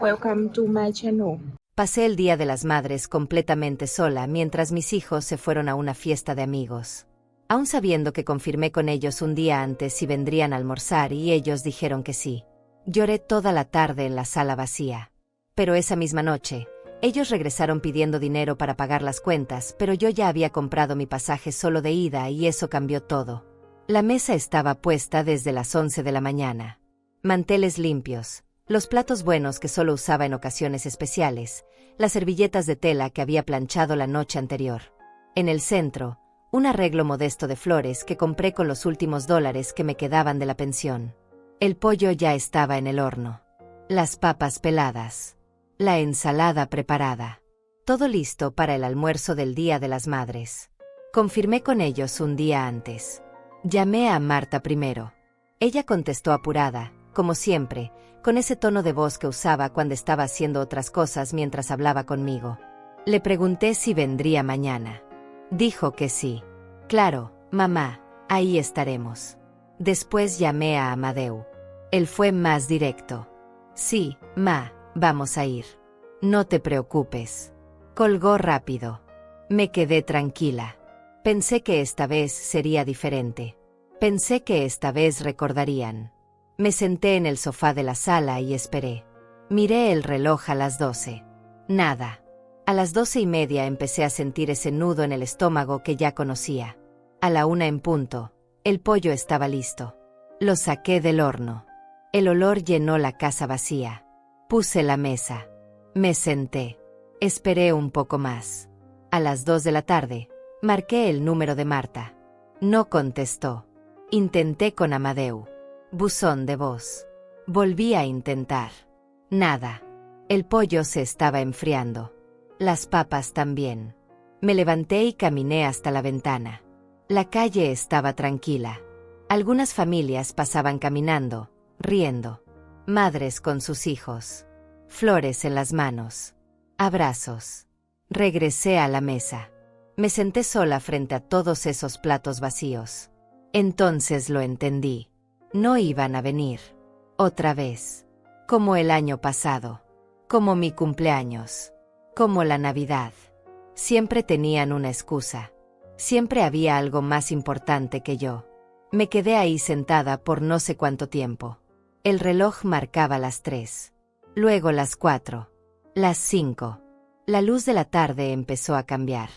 Welcome to my channel. Pasé el Día de las Madres completamente sola mientras mis hijos se fueron a una fiesta de amigos. Aún sabiendo que confirmé con ellos un día antes si vendrían a almorzar y ellos dijeron que sí. Lloré toda la tarde en la sala vacía. Pero esa misma noche, ellos regresaron pidiendo dinero para pagar las cuentas, pero yo ya había comprado mi pasaje solo de ida y eso cambió todo. La mesa estaba puesta desde las 11 de la mañana. Manteles limpios, los platos buenos que solo usaba en ocasiones especiales, las servilletas de tela que había planchado la noche anterior. En el centro, un arreglo modesto de flores que compré con los últimos dólares que me quedaban de la pensión. El pollo ya estaba en el horno. Las papas peladas. La ensalada preparada. Todo listo para el almuerzo del Día de las Madres. Confirmé con ellos un día antes. Llamé a Marta primero. Ella contestó apurada, como siempre, con ese tono de voz que usaba cuando estaba haciendo otras cosas mientras hablaba conmigo. Le pregunté si vendría mañana. Dijo que sí. Claro, mamá, ahí estaremos. Después llamé a Amadeu. Él fue más directo. Sí, ma, vamos a ir. No te preocupes. Colgó rápido. Me quedé tranquila. Pensé que esta vez sería diferente. Pensé que esta vez recordarían. Me senté en el sofá de la sala y esperé. Miré el reloj a las 12. Nada. A las 12:30 empecé a sentir ese nudo en el estómago que ya conocía. A la 1 en punto, el pollo estaba listo. Lo saqué del horno. El olor llenó la casa vacía. Puse la mesa. Me senté. Esperé un poco más. A las 2 de la tarde, marqué el número de Marta. No contestó. Intenté con Amadeu. Buzón de voz. Volví a intentar. Nada. El pollo se estaba enfriando. Las papas también. Me levanté y caminé hasta la ventana. La calle estaba tranquila. Algunas familias pasaban caminando, riendo. Madres con sus hijos. Flores en las manos. Abrazos. Regresé a la mesa. Me senté sola frente a todos esos platos vacíos. Entonces lo entendí. No iban a venir. Otra vez. Como el año pasado. Como mi cumpleaños. Como la Navidad. Siempre tenían una excusa. Siempre había algo más importante que yo. Me quedé ahí sentada por no sé cuánto tiempo. El reloj marcaba las 3. Luego las 4. Las 5. La luz de la tarde empezó a cambiar.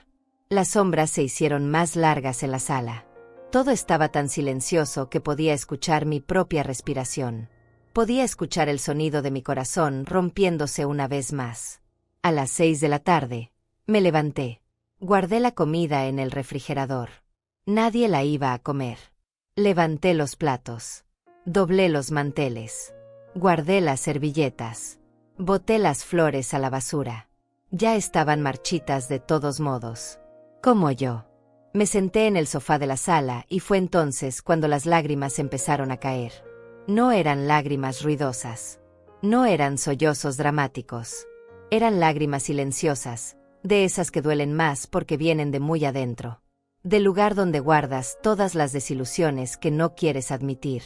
Las sombras se hicieron más largas en la sala. Todo estaba tan silencioso que podía escuchar mi propia respiración. Podía escuchar el sonido de mi corazón rompiéndose una vez más. A las 6 de la tarde, me levanté. Guardé la comida en el refrigerador. Nadie la iba a comer. Levanté los platos. Doblé los manteles. Guardé las servilletas. Boté las flores a la basura. Ya estaban marchitas de todos modos. Como yo. Me senté en el sofá de la sala y fue entonces cuando las lágrimas empezaron a caer. No eran lágrimas ruidosas. No eran sollozos dramáticos. Eran lágrimas silenciosas, de esas que duelen más porque vienen de muy adentro. Del lugar donde guardas todas las desilusiones que no quieres admitir.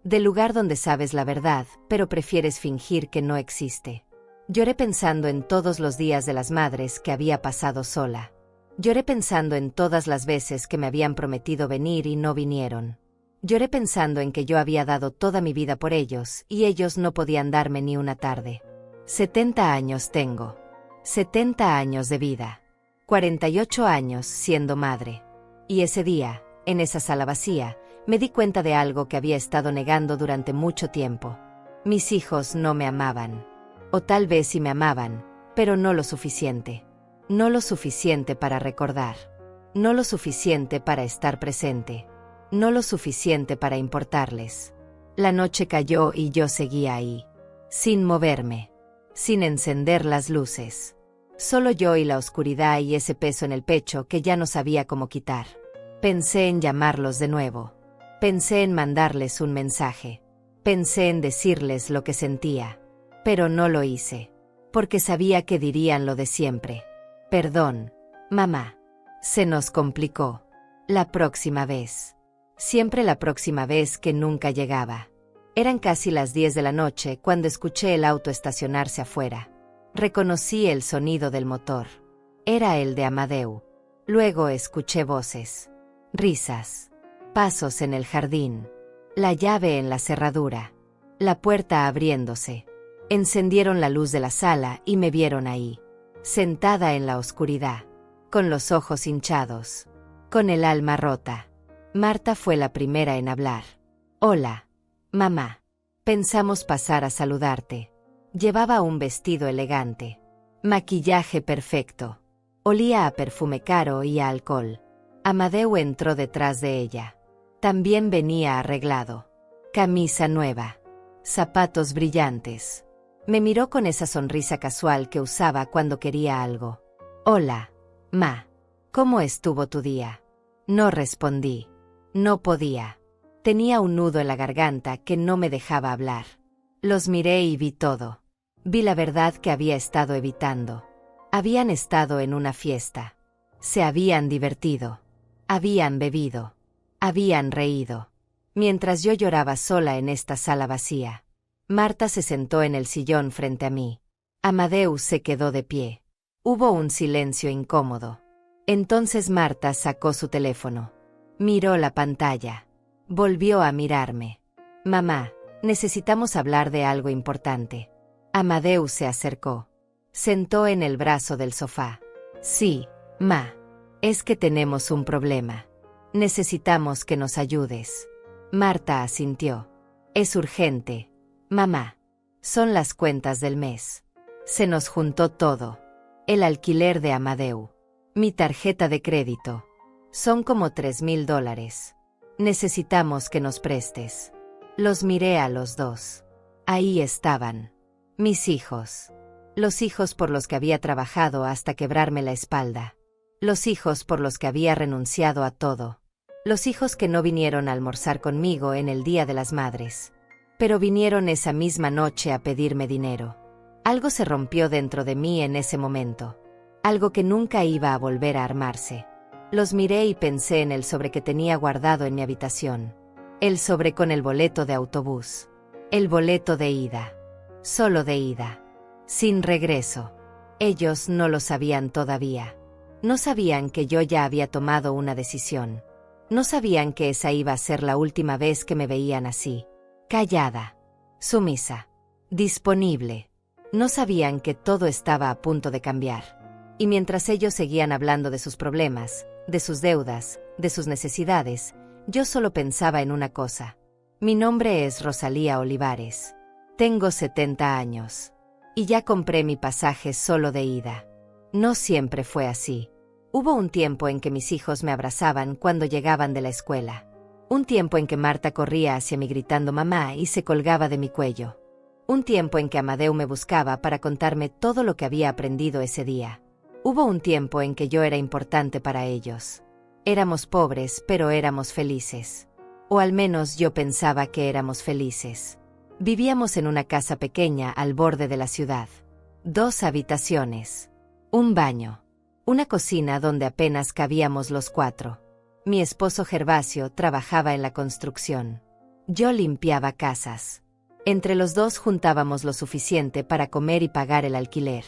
Del lugar donde sabes la verdad, pero prefieres fingir que no existe. Lloré pensando en todos los días de las madres que había pasado sola. Lloré pensando en todas las veces que me habían prometido venir y no vinieron. Lloré pensando en que yo había dado toda mi vida por ellos y ellos no podían darme ni una tarde. 70 años tengo. 70 años de vida. 48 años siendo madre. Y ese día, en esa sala vacía, me di cuenta de algo que había estado negando durante mucho tiempo. Mis hijos no me amaban. O tal vez sí me amaban, pero no lo suficiente. No lo suficiente para recordar. No lo suficiente para estar presente. No lo suficiente para importarles. La noche cayó y yo seguía ahí. Sin moverme. Sin encender las luces. Solo yo y la oscuridad y ese peso en el pecho que ya no sabía cómo quitar. Pensé en llamarlos de nuevo. Pensé en mandarles un mensaje. Pensé en decirles lo que sentía. Pero no lo hice. Porque sabía que dirían lo de siempre. Perdón, mamá. Se nos complicó. La próxima vez. Siempre la próxima vez que nunca llegaba. Eran casi las 10 de la noche cuando escuché el auto estacionarse afuera. Reconocí el sonido del motor. Era el de Amadeu. Luego escuché voces, risas, pasos en el jardín, la llave en la cerradura, la puerta abriéndose. Encendieron la luz de la sala y me vieron ahí, sentada en la oscuridad, con los ojos hinchados, con el alma rota. Marta fue la primera en hablar. Hola, mamá. Pensamos pasar a saludarte. Llevaba un vestido elegante, maquillaje perfecto. Olía a perfume caro y a alcohol. Amadeu entró detrás de ella. También venía arreglado. Camisa nueva. Zapatos brillantes. Me miró con esa sonrisa casual que usaba cuando quería algo. Hola, ma. ¿Cómo estuvo tu día? No respondí. No podía. Tenía un nudo en la garganta que no me dejaba hablar. Los miré y vi todo. Vi la verdad que había estado evitando. Habían estado en una fiesta. Se habían divertido. Habían bebido. Habían reído. Mientras yo lloraba sola en esta sala vacía. Marta se sentó en el sillón frente a mí. Amadeu se quedó de pie. Hubo un silencio incómodo. Entonces Marta sacó su teléfono. Miró la pantalla. Volvió a mirarme. Mamá, necesitamos hablar de algo importante. Amadeu se acercó. Sentó en el brazo del sofá. Sí, ma. Es que tenemos un problema. Necesitamos que nos ayudes. Marta asintió. Es urgente, mamá. Son las cuentas del mes. Se nos juntó todo. El alquiler de Amadeu. Mi tarjeta de crédito. Son como $3,000. Necesitamos que nos prestes. Los miré a los dos. Ahí estaban. Mis hijos. Los hijos por los que había trabajado hasta quebrarme la espalda. Los hijos por los que había renunciado a todo. Los hijos que no vinieron a almorzar conmigo en el Día de las Madres. Pero vinieron esa misma noche a pedirme dinero. Algo se rompió dentro de mí en ese momento. Algo que nunca iba a volver a armarse. Los miré y pensé en el sobre que tenía guardado en mi habitación. El sobre con el boleto de autobús. El boleto de ida. Solo de ida. Sin regreso. Ellos no lo sabían todavía. No sabían que yo ya había tomado una decisión. No sabían que esa iba a ser la última vez que me veían así. Callada. Sumisa. Disponible. No sabían que todo estaba a punto de cambiar. Y mientras ellos seguían hablando de sus problemas, de sus deudas, de sus necesidades, yo solo pensaba en una cosa. Mi nombre es Rosalía Olivares. Tengo 70 años. Y ya compré mi pasaje solo de ida. No siempre fue así. Hubo un tiempo en que mis hijos me abrazaban cuando llegaban de la escuela. Un tiempo en que Marta corría hacia mí gritando mamá y se colgaba de mi cuello. Un tiempo en que Amadeu me buscaba para contarme todo lo que había aprendido ese día. Hubo un tiempo en que yo era importante para ellos. Éramos pobres, pero éramos felices. O al menos yo pensaba que éramos felices. Vivíamos en una casa pequeña al borde de la ciudad. 2 habitaciones. Un baño. Una cocina donde apenas cabíamos los 4. Mi esposo Gervasio trabajaba en la construcción. Yo limpiaba casas. Entre los dos juntábamos lo suficiente para comer y pagar el alquiler.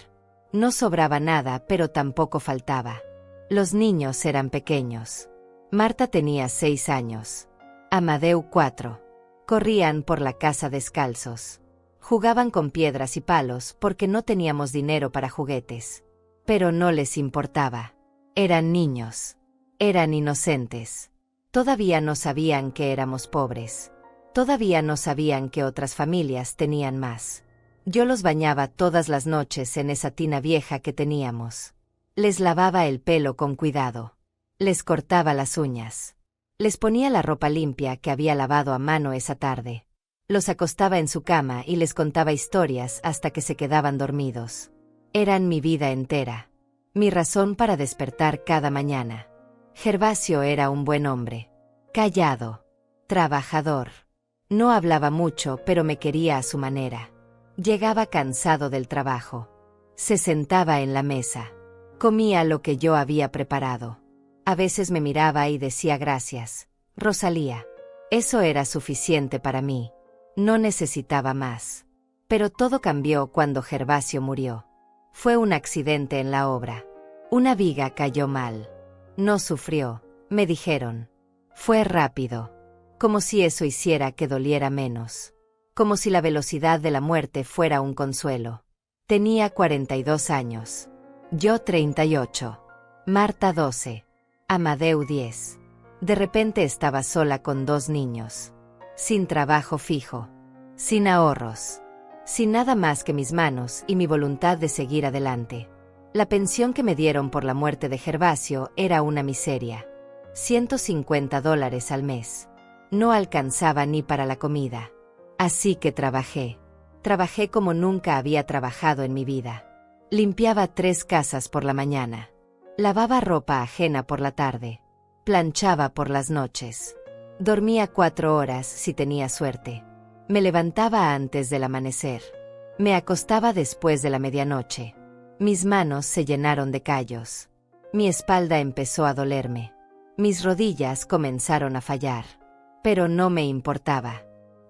No sobraba nada, pero tampoco faltaba. Los niños eran pequeños. Marta tenía 6 años. Amadeu 4. Corrían por la casa descalzos. Jugaban con piedras y palos porque no teníamos dinero para juguetes. Pero no les importaba. Eran niños. Eran inocentes. Todavía no sabían que éramos pobres. Todavía no sabían que otras familias tenían más. Yo los bañaba todas las noches en esa tina vieja que teníamos. Les lavaba el pelo con cuidado. Les cortaba las uñas. Les ponía la ropa limpia que había lavado a mano esa tarde. Los acostaba en su cama y les contaba historias hasta que se quedaban dormidos. Eran mi vida entera. Mi razón para despertar cada mañana. Gervasio era un buen hombre. Callado. Trabajador. No hablaba mucho, pero me quería a su manera. Llegaba cansado del trabajo. Se sentaba en la mesa. Comía lo que yo había preparado. A veces me miraba y decía gracias, Rosalía. Eso era suficiente para mí. No necesitaba más. Pero todo cambió cuando Gervasio murió. Fue un accidente en la obra. Una viga cayó mal. No sufrió, me dijeron. Fue rápido. Como si eso hiciera que doliera menos. Como si la velocidad de la muerte fuera un consuelo. Tenía 42 años. Yo 38. Marta 12. Amadeu 10. De repente estaba sola con 2 niños. Sin trabajo fijo. Sin ahorros. Sin nada más que mis manos y mi voluntad de seguir adelante. La pensión que me dieron por la muerte de Gervasio era una miseria. $150 al mes. No alcanzaba ni para la comida. Así que trabajé. Trabajé como nunca había trabajado en mi vida. Limpiaba 3 casas por la mañana. Lavaba ropa ajena por la tarde. Planchaba por las noches. Dormía 4 horas si tenía suerte. Me levantaba antes del amanecer. Me acostaba después de la medianoche. Mis manos se llenaron de callos. Mi espalda empezó a dolerme. Mis rodillas comenzaron a fallar. Pero no me importaba.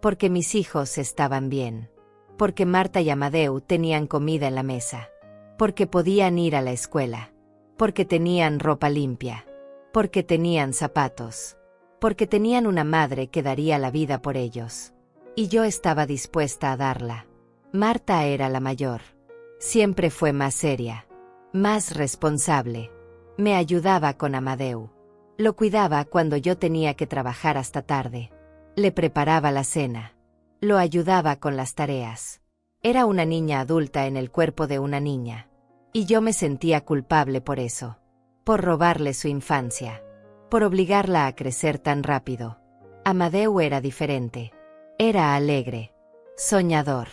Porque mis hijos estaban bien. Porque Marta y Amadeu tenían comida en la mesa. Porque podían ir a la escuela. Porque tenían ropa limpia. Porque tenían zapatos. Porque tenían una madre que daría la vida por ellos. Y yo estaba dispuesta a darla. Marta era la mayor. Siempre fue más seria. Más responsable. Me ayudaba con Amadeu. Lo cuidaba cuando yo tenía que trabajar hasta tarde. Le preparaba la cena. Lo ayudaba con las tareas. Era una niña adulta en el cuerpo de una niña. Y yo me sentía culpable por eso. Por robarle su infancia. Por obligarla a crecer tan rápido. Amadeu era diferente. Era alegre. Soñador.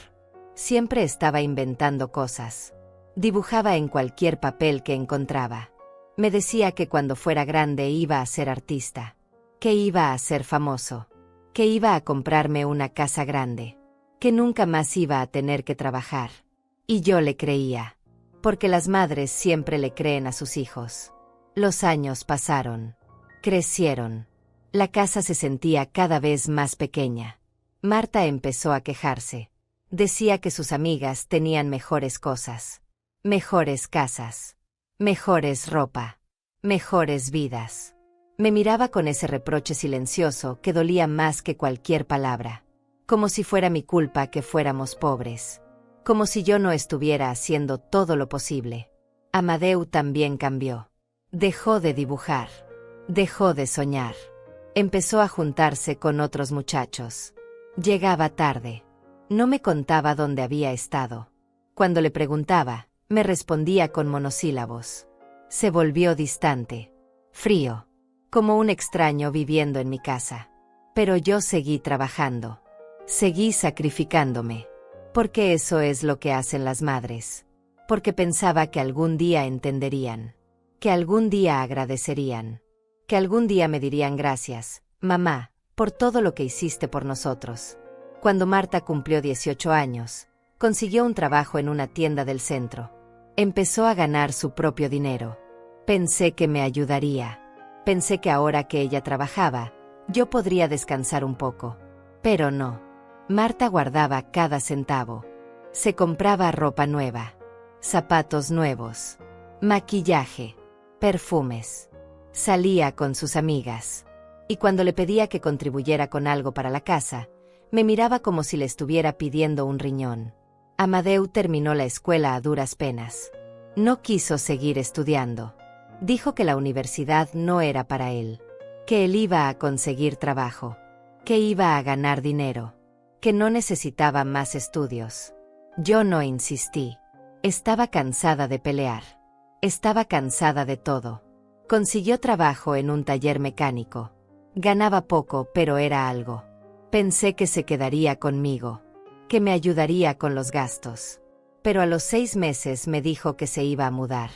Siempre estaba inventando cosas. Dibujaba en cualquier papel que encontraba. Me decía que cuando fuera grande iba a ser artista. Que iba a ser famoso. Que iba a comprarme una casa grande. Que nunca más iba a tener que trabajar. Y yo le creía. Porque las madres siempre le creen a sus hijos. Los años pasaron. Crecieron. La casa se sentía cada vez más pequeña. Marta empezó a quejarse. Decía que sus amigas tenían mejores cosas. Mejores casas. Mejores ropa. Mejores vidas. Me miraba con ese reproche silencioso que dolía más que cualquier palabra. Como si fuera mi culpa que fuéramos pobres. Como si yo no estuviera haciendo todo lo posible. Amadeu también cambió. Dejó de dibujar. Dejó de soñar. Empezó a juntarse con otros muchachos. Llegaba tarde. No me contaba dónde había estado. Cuando le preguntaba, me respondía con monosílabos. Se volvió distante. Frío. Como un extraño viviendo en mi casa. Pero yo seguí trabajando. Seguí sacrificándome. Porque eso es lo que hacen las madres. Porque pensaba que algún día entenderían. Que algún día agradecerían. Que algún día me dirían gracias, mamá, por todo lo que hiciste por nosotros. Cuando Marta cumplió 18 años, consiguió un trabajo en una tienda del centro. Empezó a ganar su propio dinero. Pensé que me ayudaría. Pensé que ahora que ella trabajaba, yo podría descansar un poco. Pero no. Marta guardaba cada centavo. Se compraba ropa nueva. Zapatos nuevos. Maquillaje. Perfumes. Salía con sus amigas. Y cuando le pedía que contribuyera con algo para la casa, me miraba como si le estuviera pidiendo un riñón. Amadeu terminó la escuela a duras penas. No quiso seguir estudiando. Dijo que la universidad no era para él. Que él iba a conseguir trabajo. Que iba a ganar dinero. Que no necesitaba más estudios. Yo no insistí. Estaba cansada de pelear. Estaba cansada de todo. Consiguió trabajo en un taller mecánico. Ganaba poco, pero era algo. Pensé que se quedaría conmigo. Que me ayudaría con los gastos. Pero a los 6 meses me dijo que se iba a mudar.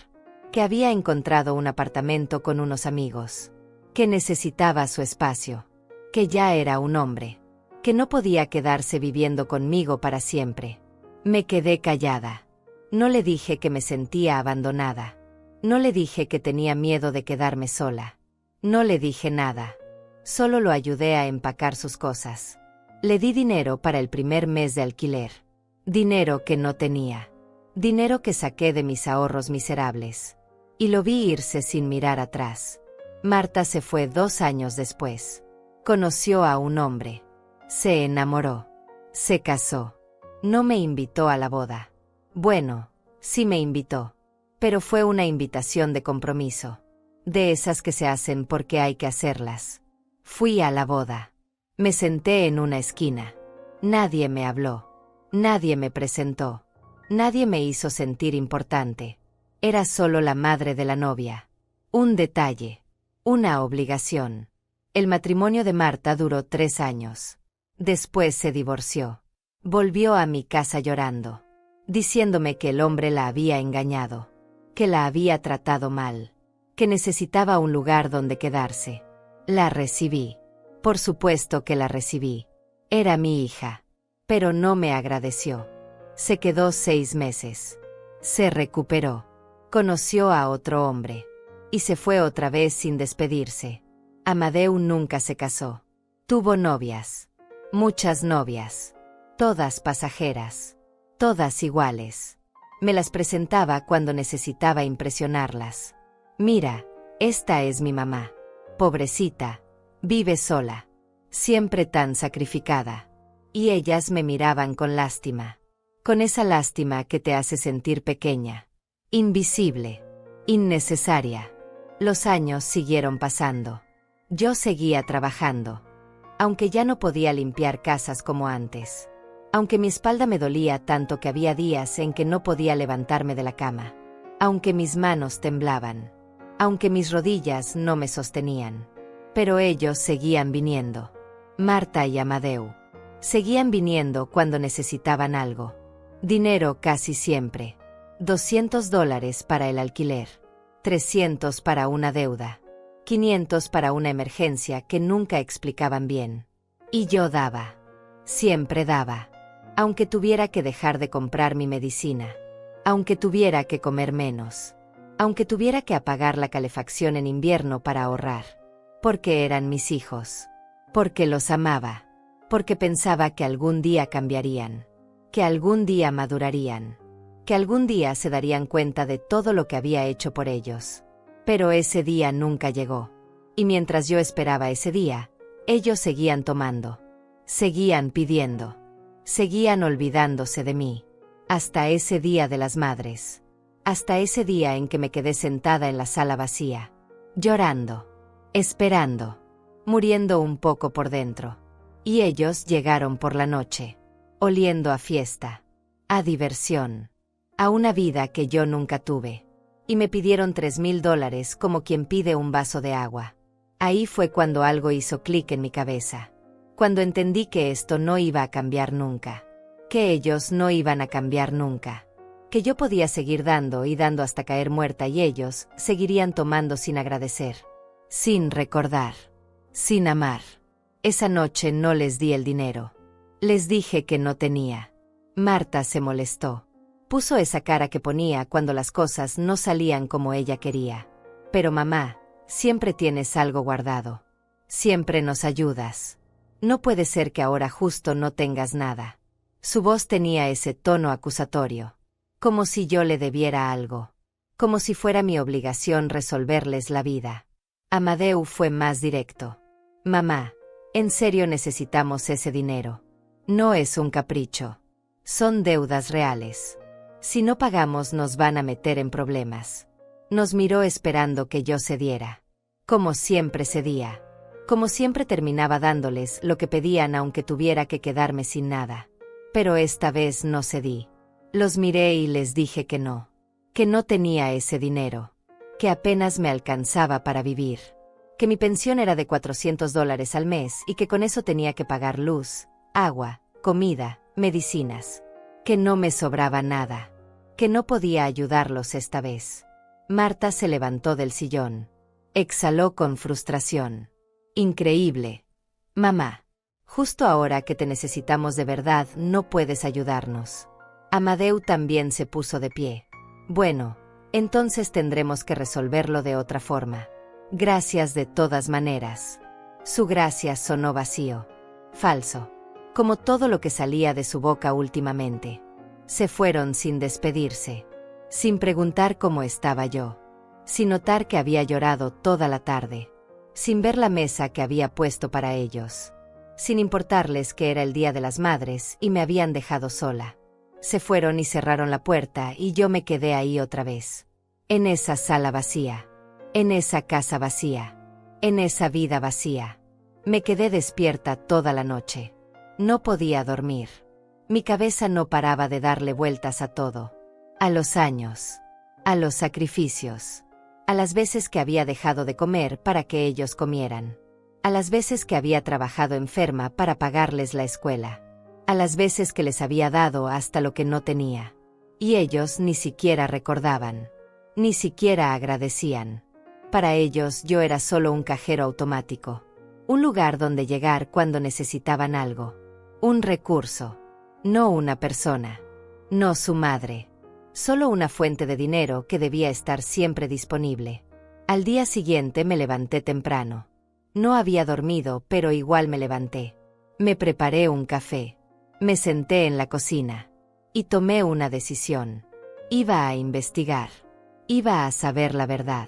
Que había encontrado un apartamento con unos amigos. Que necesitaba su espacio. Que ya era un hombre. Que no podía quedarse viviendo conmigo para siempre. Me quedé callada. No le dije que me sentía abandonada. No le dije que tenía miedo de quedarme sola. No le dije nada. Solo lo ayudé a empacar sus cosas. Le di dinero para el primer mes de alquiler. Dinero que no tenía. Dinero que saqué de mis ahorros miserables. Y lo vi irse sin mirar atrás. Marta se fue 2 años después. Conoció a un hombre. Se enamoró. Se casó. No me invitó a la boda. Bueno, sí me invitó. Pero fue una invitación de compromiso. De esas que se hacen porque hay que hacerlas. Fui a la boda. Me senté en una esquina. Nadie me habló. Nadie me presentó. Nadie me hizo sentir importante. Era solo la madre de la novia. Un detalle. Una obligación. El matrimonio de Marta duró 3 años. Después se divorció. Volvió a mi casa llorando, diciéndome que el hombre la había engañado, que la había tratado mal, que necesitaba un lugar donde quedarse. La recibí. Por supuesto que la recibí. Era mi hija. Pero no me agradeció. Se quedó 6 meses. Se recuperó. Conoció a otro hombre. Y se fue otra vez sin despedirse. Amadeu nunca se casó. Tuvo novias. Muchas novias. Todas pasajeras. Todas iguales. Me las presentaba cuando necesitaba impresionarlas. Mira, esta es mi mamá. Pobrecita. Vive sola. Siempre tan sacrificada. Y ellas me miraban con lástima. Con esa lástima que te hace sentir pequeña. Invisible. Innecesaria. Los años siguieron pasando. Yo seguía trabajando. Aunque ya no podía limpiar casas como antes. Aunque mi espalda me dolía tanto que había días en que no podía levantarme de la cama. Aunque mis manos temblaban. Aunque mis rodillas no me sostenían. Pero ellos seguían viniendo. Marta y Amadeu. Seguían viniendo cuando necesitaban algo. Dinero casi siempre. $200 para el alquiler. 300 para una deuda. 500 para una emergencia que nunca explicaban bien. Y yo daba. Siempre daba. Aunque tuviera que dejar de comprar mi medicina. Aunque tuviera que comer menos. Aunque tuviera que apagar la calefacción en invierno para ahorrar. Porque eran mis hijos. Porque los amaba. Porque pensaba que algún día cambiarían. Que algún día madurarían. Que algún día se darían cuenta de todo lo que había hecho por ellos. Pero ese día nunca llegó. Y mientras yo esperaba ese día, ellos seguían tomando. Seguían pidiendo. Seguían olvidándose de mí. Hasta ese día de las madres. Hasta ese día en que me quedé sentada en la sala vacía. Llorando. Esperando. Muriendo un poco por dentro. Y ellos llegaron por la noche. Oliendo a fiesta. A diversión. A una vida que yo nunca tuve. Y me pidieron $3,000 como quien pide un vaso de agua. Ahí fue cuando algo hizo clic en mi cabeza. Cuando entendí que esto no iba a cambiar nunca. Que ellos no iban a cambiar nunca. Que yo podía seguir dando y dando hasta caer muerta y ellos seguirían tomando sin agradecer. Sin recordar. Sin amar. Esa noche no les di el dinero. Les dije que no tenía. Marta se molestó. Puso esa cara que ponía cuando las cosas no salían como ella quería. Pero mamá, siempre tienes algo guardado. Siempre nos ayudas. No puede ser que ahora justo no tengas nada. Su voz tenía ese tono acusatorio. Como si yo le debiera algo. Como si fuera mi obligación resolverles la vida. Amadeu fue más directo. Mamá, en serio necesitamos ese dinero. No es un capricho. Son deudas reales. Si no pagamos nos van a meter en problemas. Nos miró esperando que yo cediera. Como siempre cedía. Como siempre terminaba dándoles lo que pedían aunque tuviera que quedarme sin nada. Pero esta vez no cedí. Los miré y les dije que no. Que no tenía ese dinero. Que apenas me alcanzaba para vivir. Que mi pensión era de $400 al mes y que con eso tenía que pagar luz, agua, comida, medicinas. Que no me sobraba nada. Que no podía ayudarlos esta vez. Marta se levantó del sillón. Exhaló con frustración. Increíble. Mamá. Justo ahora que te necesitamos de verdad no puedes ayudarnos. Amadeu también se puso de pie. Bueno, entonces tendremos que resolverlo de otra forma. Gracias de todas maneras. Su gracias sonó vacío. Falso. como todo lo que salía de su boca últimamente. Se fueron sin despedirse, sin preguntar cómo estaba yo, sin notar que había llorado toda la tarde, sin ver la mesa que había puesto para ellos, sin importarles que era el Día de las Madres y me habían dejado sola. Se fueron y cerraron la puerta y yo me quedé ahí otra vez, en esa sala vacía, en esa casa vacía, en esa vida vacía. Me quedé despierta toda la noche. No podía dormir. Mi cabeza no paraba de darle vueltas a todo. A los años, a los sacrificios, a las veces que había dejado de comer para que ellos comieran, a las veces que había trabajado enferma para pagarles la escuela, a las veces que les había dado hasta lo que no tenía. Y ellos ni siquiera recordaban, ni siquiera agradecían. Para ellos yo era solo un cajero automático, un lugar donde llegar cuando necesitaban algo, un recurso, no una persona, no su madre, solo una fuente de dinero que debía estar siempre disponible. Al día siguiente me levanté temprano. No había dormido, pero igual me levanté. Me preparé un café. Me senté en la cocina. Y tomé una decisión. Iba a investigar. Iba a saber la verdad.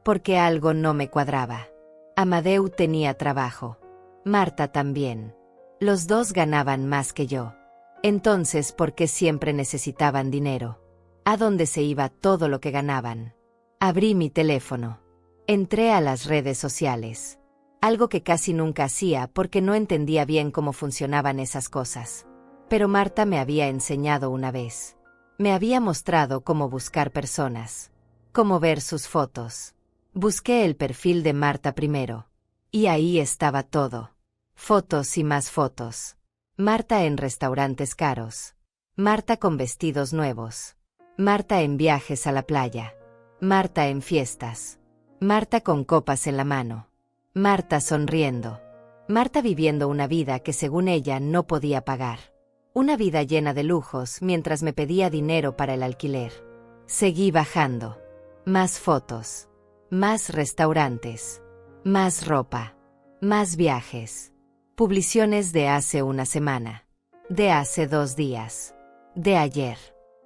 Porque algo no me cuadraba. Amadeu tenía trabajo. Marta también. Los dos ganaban más que yo. Entonces, ¿por qué siempre necesitaban dinero? ¿A dónde se iba todo lo que ganaban? Abrí mi teléfono. Entré a las redes sociales. Algo que casi nunca hacía porque no entendía bien cómo funcionaban esas cosas. Pero Marta me había enseñado una vez. Me había mostrado cómo buscar personas. Cómo ver sus fotos. Busqué el perfil de Marta primero. Y ahí estaba todo. Fotos y más fotos. Marta en restaurantes caros. Marta con vestidos nuevos. Marta en viajes a la playa. Marta en fiestas. Marta con copas en la mano. Marta sonriendo. Marta viviendo una vida que según ella no podía pagar. Una vida llena de lujos mientras me pedía dinero para el alquiler. Seguí bajando. Más fotos. Más restaurantes. Más ropa. Más viajes. Publicaciones de hace una semana. De hace 2 días. De ayer.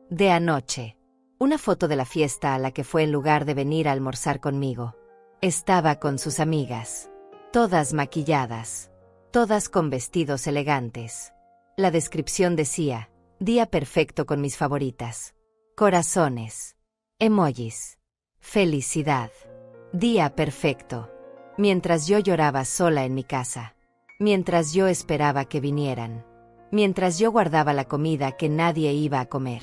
De anoche. Una foto de la fiesta a la que fue en lugar de venir a almorzar conmigo. Estaba con sus amigas. Todas maquilladas. Todas con vestidos elegantes. La descripción decía, día perfecto con mis favoritas. Corazones. Emojis. Felicidad. Día perfecto. Mientras yo lloraba sola en mi casa. Mientras yo esperaba que vinieran. Mientras yo guardaba la comida que nadie iba a comer.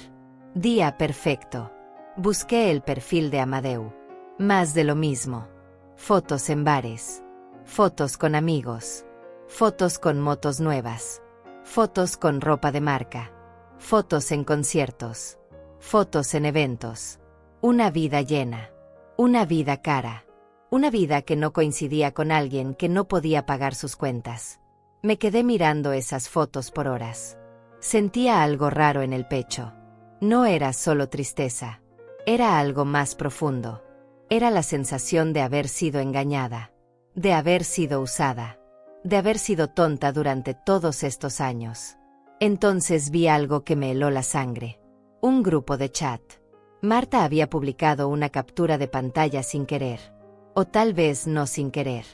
Día perfecto. Busqué el perfil de Amadeu. Más de lo mismo. Fotos en bares. Fotos con amigos. Fotos con motos nuevas. Fotos con ropa de marca. Fotos en conciertos. Fotos en eventos. Una vida llena. Una vida cara. Una vida que no coincidía con alguien que no podía pagar sus cuentas. Me quedé mirando esas fotos por horas. Sentía algo raro en el pecho. No era solo tristeza. Era algo más profundo. Era la sensación de haber sido engañada. De haber sido usada. De haber sido tonta durante todos estos años. Entonces vi algo que me heló la sangre. Un grupo de chat. Marta había publicado una captura de pantalla sin querer. O tal vez no sin querer.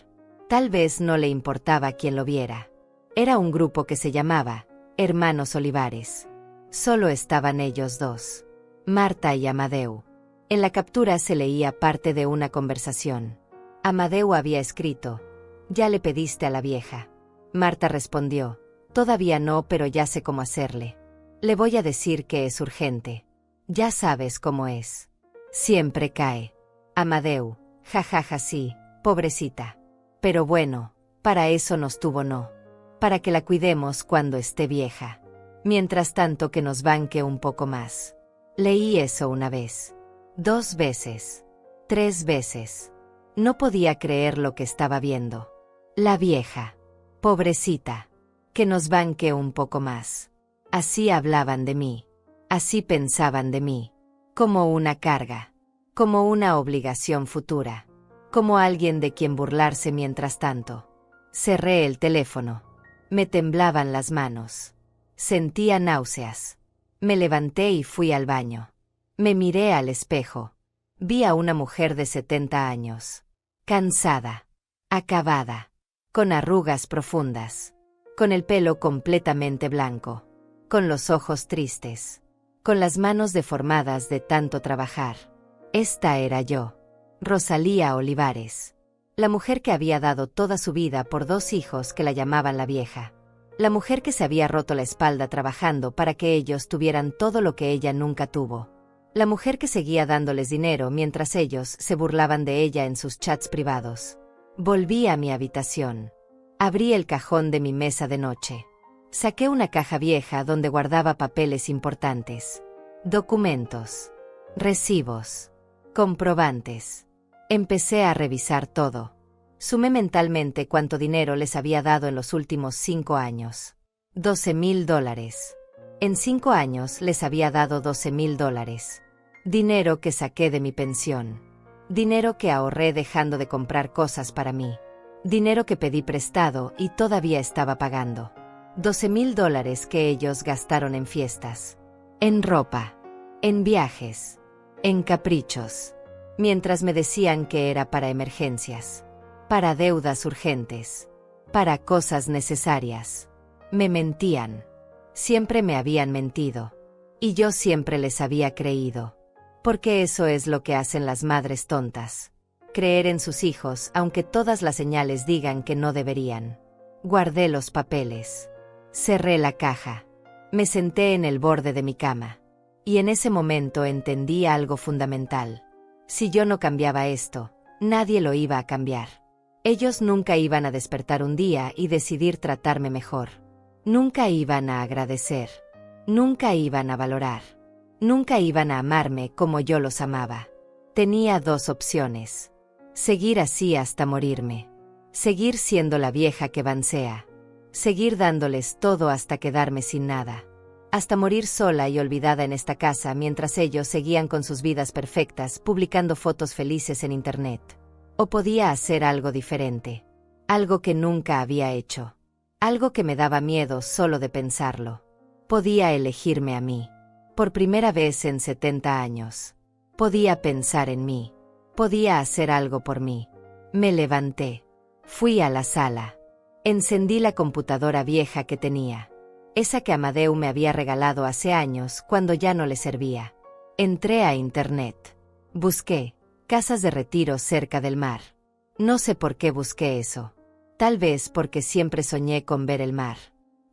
Tal vez no le importaba quién lo viera. Era un grupo que se llamaba Hermanos Olivares. Solo estaban ellos dos. Marta y Amadeu. En la captura se leía parte de una conversación. Amadeu había escrito, «¿Ya le pediste a la vieja?» Marta respondió, «Todavía no, pero ya sé cómo hacerle. Le voy a decir que es urgente. Ya sabes cómo es. Siempre cae». Amadeu, jajaja sí, pobrecita. Pero bueno, para eso nos tuvo no. Para que la cuidemos cuando esté vieja. Mientras tanto que nos banque un poco más. Leí eso una vez. 2 veces. 3 veces. No podía creer lo que estaba viendo. La vieja. Pobrecita. Que nos banque un poco más. Así hablaban de mí. Así pensaban de mí. Como una carga. Como una obligación futura. Como alguien de quien burlarse mientras tanto. Cerré el teléfono. Me temblaban las manos. Sentía náuseas. Me levanté y fui al baño. Me miré al espejo. Vi a una mujer de 70 años. Cansada. Acabada. Con arrugas profundas. Con el pelo completamente blanco. Con los ojos tristes. Con las manos deformadas de tanto trabajar. Esta era yo. Rosalía Olivares. La mujer que había dado toda su vida por 2 hijos que la llamaban la vieja. La mujer que se había roto la espalda trabajando para que ellos tuvieran todo lo que ella nunca tuvo. La mujer que seguía dándoles dinero mientras ellos se burlaban de ella en sus chats privados. Volví a mi habitación. Abrí el cajón de mi mesa de noche. Saqué una caja vieja donde guardaba papeles importantes. Documentos. Recibos. Comprobantes. Empecé a revisar todo. Sumé mentalmente cuánto dinero les había dado en los últimos 5 años. $12,000. En 5 años les había dado $12,000. Dinero que saqué de mi pensión. Dinero que ahorré dejando de comprar cosas para mí. Dinero que pedí prestado y todavía estaba pagando. $12,000 que ellos gastaron en fiestas. En ropa. En viajes. En caprichos. Mientras me decían que era para emergencias. Para deudas urgentes. Para cosas necesarias. Me mentían. Siempre me habían mentido. Y yo siempre les había creído. Porque eso es lo que hacen las madres tontas. Creer en sus hijos aunque todas las señales digan que no deberían. Guardé los papeles. Cerré la caja. Me senté en el borde de mi cama. Y en ese momento entendí algo fundamental. Si yo no cambiaba esto, nadie lo iba a cambiar. Ellos nunca iban a despertar un día y decidir tratarme mejor. Nunca iban a agradecer. Nunca iban a valorar. Nunca iban a amarme como yo los amaba. Tenía 2 opciones. Seguir así hasta morirme. Seguir siendo la vieja que vansea. Seguir dándoles todo hasta quedarme sin nada. Hasta morir sola y olvidada en esta casa mientras ellos seguían con sus vidas perfectas publicando fotos felices en internet. O podía hacer algo diferente. Algo que nunca había hecho. Algo que me daba miedo solo de pensarlo. Podía elegirme a mí. Por primera vez en 70 años. Podía pensar en mí. Podía hacer algo por mí. Me levanté. Fui a la sala. Encendí la computadora vieja que tenía. Esa que Amadeu me había regalado hace años cuando ya no le servía. Entré a internet. Busqué casas de retiro cerca del mar. No sé por qué busqué eso. Tal vez porque siempre soñé con ver el mar.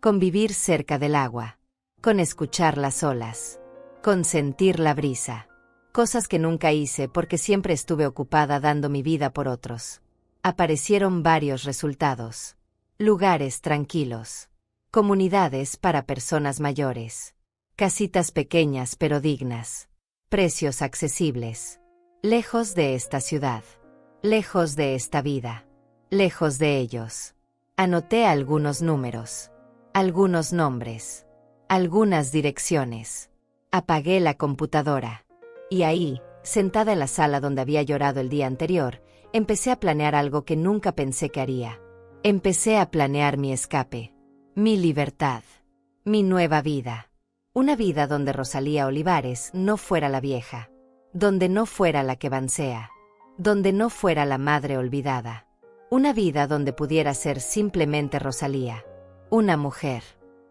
Con vivir cerca del agua. Con escuchar las olas. Con sentir la brisa. Cosas que nunca hice porque siempre estuve ocupada dando mi vida por otros. Aparecieron varios resultados. Lugares tranquilos. Comunidades para personas mayores. Casitas pequeñas pero dignas. Precios accesibles. Lejos de esta ciudad. Lejos de esta vida. Lejos de ellos. Anoté algunos números. Algunos nombres. Algunas direcciones. Apagué la computadora. Y ahí, sentada en la sala donde había llorado el día anterior, empecé a planear algo que nunca pensé que haría. Empecé a planear mi escape. Mi libertad. Mi nueva vida. Una vida donde Rosalía Olivares no fuera la vieja. Donde no fuera la que vansea. Donde no fuera la madre olvidada. Una vida donde pudiera ser simplemente Rosalía. Una mujer.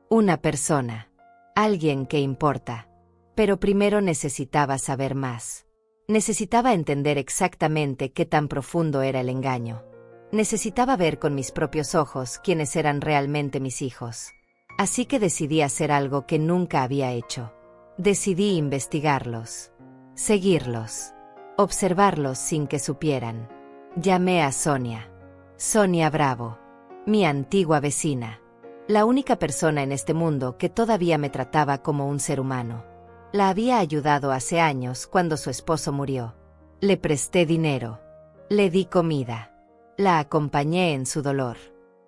Una persona. Alguien que importa. Pero primero necesitaba saber más. Necesitaba entender exactamente qué tan profundo era el engaño. Necesitaba ver con mis propios ojos quiénes eran realmente mis hijos. Así que decidí hacer algo que nunca había hecho. Decidí investigarlos. Seguirlos. Observarlos sin que supieran. Llamé a Sonia. Sonia Bravo. Mi antigua vecina. La única persona en este mundo que todavía me trataba como un ser humano. La había ayudado hace años cuando su esposo murió. Le presté dinero. Le di comida. La acompañé en su dolor.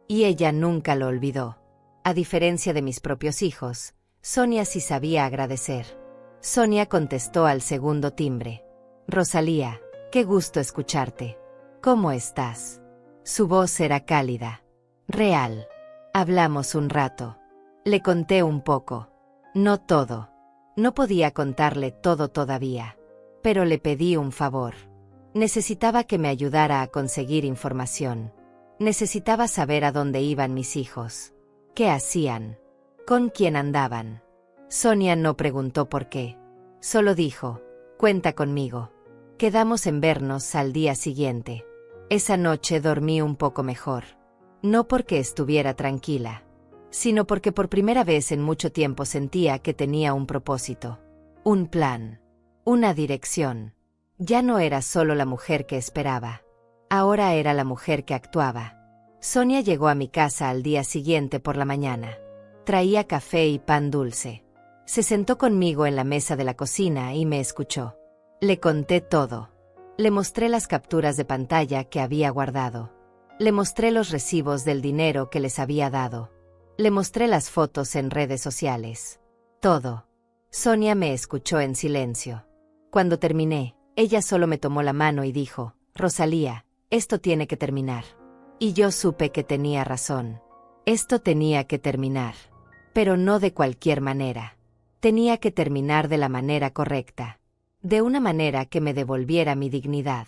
Y ella nunca lo olvidó. A diferencia de mis propios hijos, Sonia sí sabía agradecer. Sonia contestó al segundo timbre. Rosalía, qué gusto escucharte. ¿Cómo estás? Su voz era cálida. Real. Hablamos un rato. Le conté un poco. No todo. No podía contarle todo todavía. Pero le pedí un favor. Necesitaba que me ayudara a conseguir información. Necesitaba saber a dónde iban mis hijos. ¿Qué hacían? ¿Con quién andaban? Sonia no preguntó por qué. Solo dijo, cuenta conmigo. Quedamos en vernos al día siguiente. Esa noche dormí un poco mejor. No porque estuviera tranquila, sino porque por primera vez en mucho tiempo sentía que tenía un propósito, un plan, una dirección. Ya no era solo la mujer que esperaba. Ahora era la mujer que actuaba. Sonia llegó a mi casa al día siguiente por la mañana. Traía café y pan dulce. Se sentó conmigo en la mesa de la cocina y me escuchó. Le conté todo. Le mostré las capturas de pantalla que había guardado. Le mostré los recibos del dinero que les había dado. Le mostré las fotos en redes sociales. Todo. Sonia me escuchó en silencio. Cuando terminé, ella solo me tomó la mano y dijo, Rosalía, esto tiene que terminar. Y yo supe que tenía razón. Esto tenía que terminar. Pero no de cualquier manera. Tenía que terminar de la manera correcta. De una manera que me devolviera mi dignidad.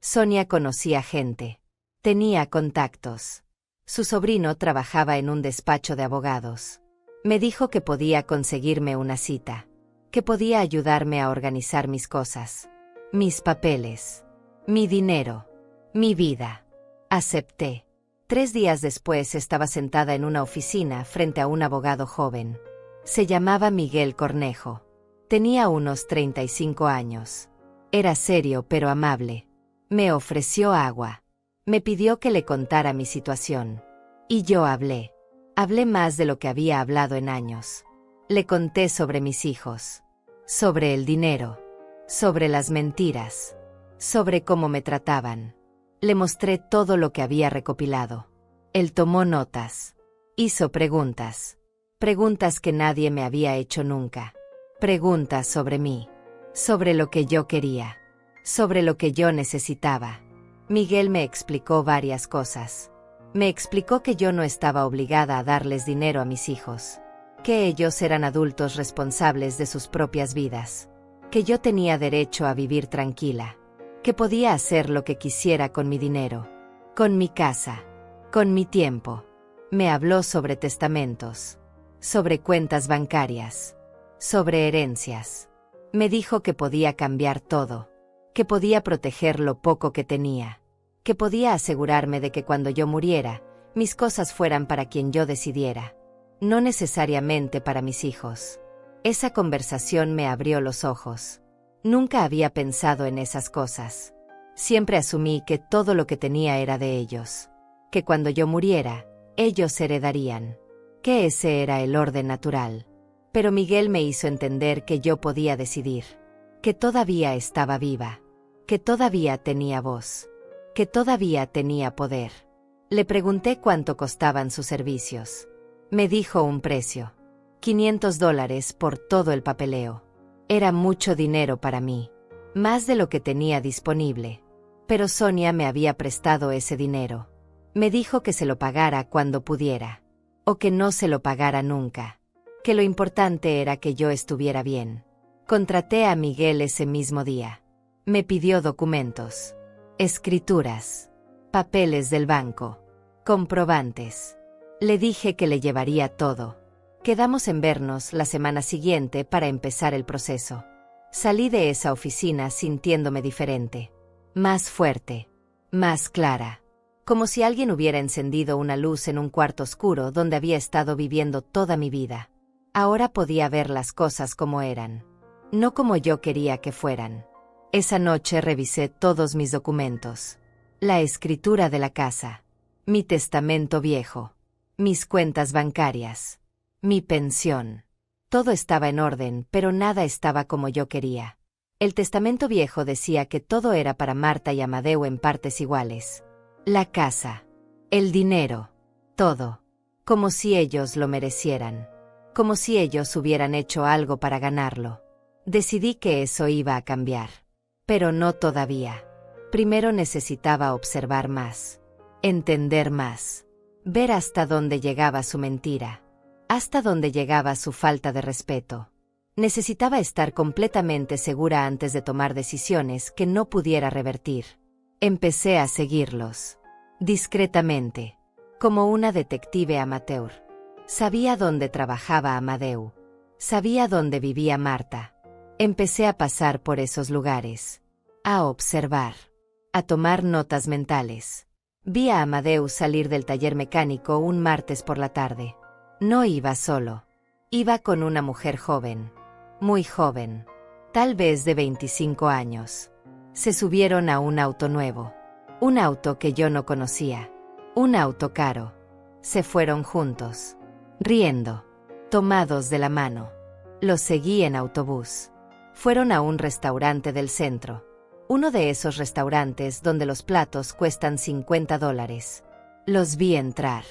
Sonia conocía gente. Tenía contactos. Su sobrino trabajaba en un despacho de abogados. Me dijo que podía conseguirme una cita. Que podía ayudarme a organizar mis cosas. Mis papeles. Mi dinero. Mi vida. Acepté. 3 días después estaba sentada en una oficina frente a un abogado joven. Se llamaba Miguel Cornejo. Tenía unos 35 años. Era serio pero amable. Me ofreció agua. Me pidió que le contara mi situación. Y yo hablé. Hablé más de lo que había hablado en años. Le conté sobre mis hijos. Sobre el dinero. Sobre las mentiras. Sobre cómo me trataban. Le mostré todo lo que había recopilado. Él tomó notas. Hizo preguntas. Preguntas que nadie me había hecho nunca. Preguntas sobre mí. Sobre lo que yo quería. Sobre lo que yo necesitaba. Miguel me explicó varias cosas. Me explicó que yo no estaba obligada a darles dinero a mis hijos. Que ellos eran adultos responsables de sus propias vidas. Que yo tenía derecho a vivir tranquila. Que podía hacer lo que quisiera con mi dinero. Con mi casa. Con mi tiempo. Me habló sobre testamentos. Sobre cuentas bancarias. Sobre herencias. Me dijo que podía cambiar todo. Que podía proteger lo poco que tenía. Que podía asegurarme de que cuando yo muriera, mis cosas fueran para quien yo decidiera. No necesariamente para mis hijos. Esa conversación me abrió los ojos. Nunca había pensado en esas cosas. Siempre asumí que todo lo que tenía era de ellos. Que cuando yo muriera, ellos heredarían. Que ese era el orden natural. Pero Miguel me hizo entender que yo podía decidir. Que todavía estaba viva. Que todavía tenía voz. Que todavía tenía poder. Le pregunté cuánto costaban sus servicios. Me dijo un precio. $500 por todo el papeleo. Era mucho dinero para mí. Más de lo que tenía disponible. Pero Sonia me había prestado ese dinero. Me dijo que se lo pagara cuando pudiera. O que no se lo pagara nunca. Que lo importante era que yo estuviera bien. Contraté a Miguel ese mismo día. Me pidió documentos. Escrituras. Papeles del banco. Comprobantes. Le dije que le llevaría todo. Quedamos en vernos la semana siguiente para empezar el proceso. Salí de esa oficina sintiéndome diferente. Más fuerte. Más clara. Como si alguien hubiera encendido una luz en un cuarto oscuro donde había estado viviendo toda mi vida. Ahora podía ver las cosas como eran. No como yo quería que fueran. Esa noche revisé todos mis documentos. La escritura de la casa. Mi testamento viejo. Mis cuentas bancarias. Mi pensión. Todo estaba en orden, pero nada estaba como yo quería. El testamento viejo decía que todo era para Marta y Amadeo en partes iguales. La casa. El dinero. Todo. Como si ellos lo merecieran. Como si ellos hubieran hecho algo para ganarlo. Decidí que eso iba a cambiar. Pero no todavía. Primero necesitaba observar más. Entender más. ver hasta dónde llegaba su mentira, hasta dónde llegaba su falta de respeto. Necesitaba estar completamente segura antes de tomar decisiones que no pudiera revertir. Empecé a seguirlos, discretamente, como una detective amateur. Sabía dónde trabajaba Amadeu. Sabía dónde vivía Marta. Empecé a pasar por esos lugares, a observar, a tomar notas mentales. Vi a Amadeu salir del taller mecánico un martes por la tarde. No iba solo. Iba con una mujer joven, muy joven, tal vez de 25 años. Se subieron a un auto nuevo, un auto que yo no conocía, un auto caro. Se fueron juntos, riendo, tomados de la mano. Los seguí en autobús. Fueron a un restaurante del centro, uno de esos restaurantes donde los platos cuestan $50. Los vi entrar.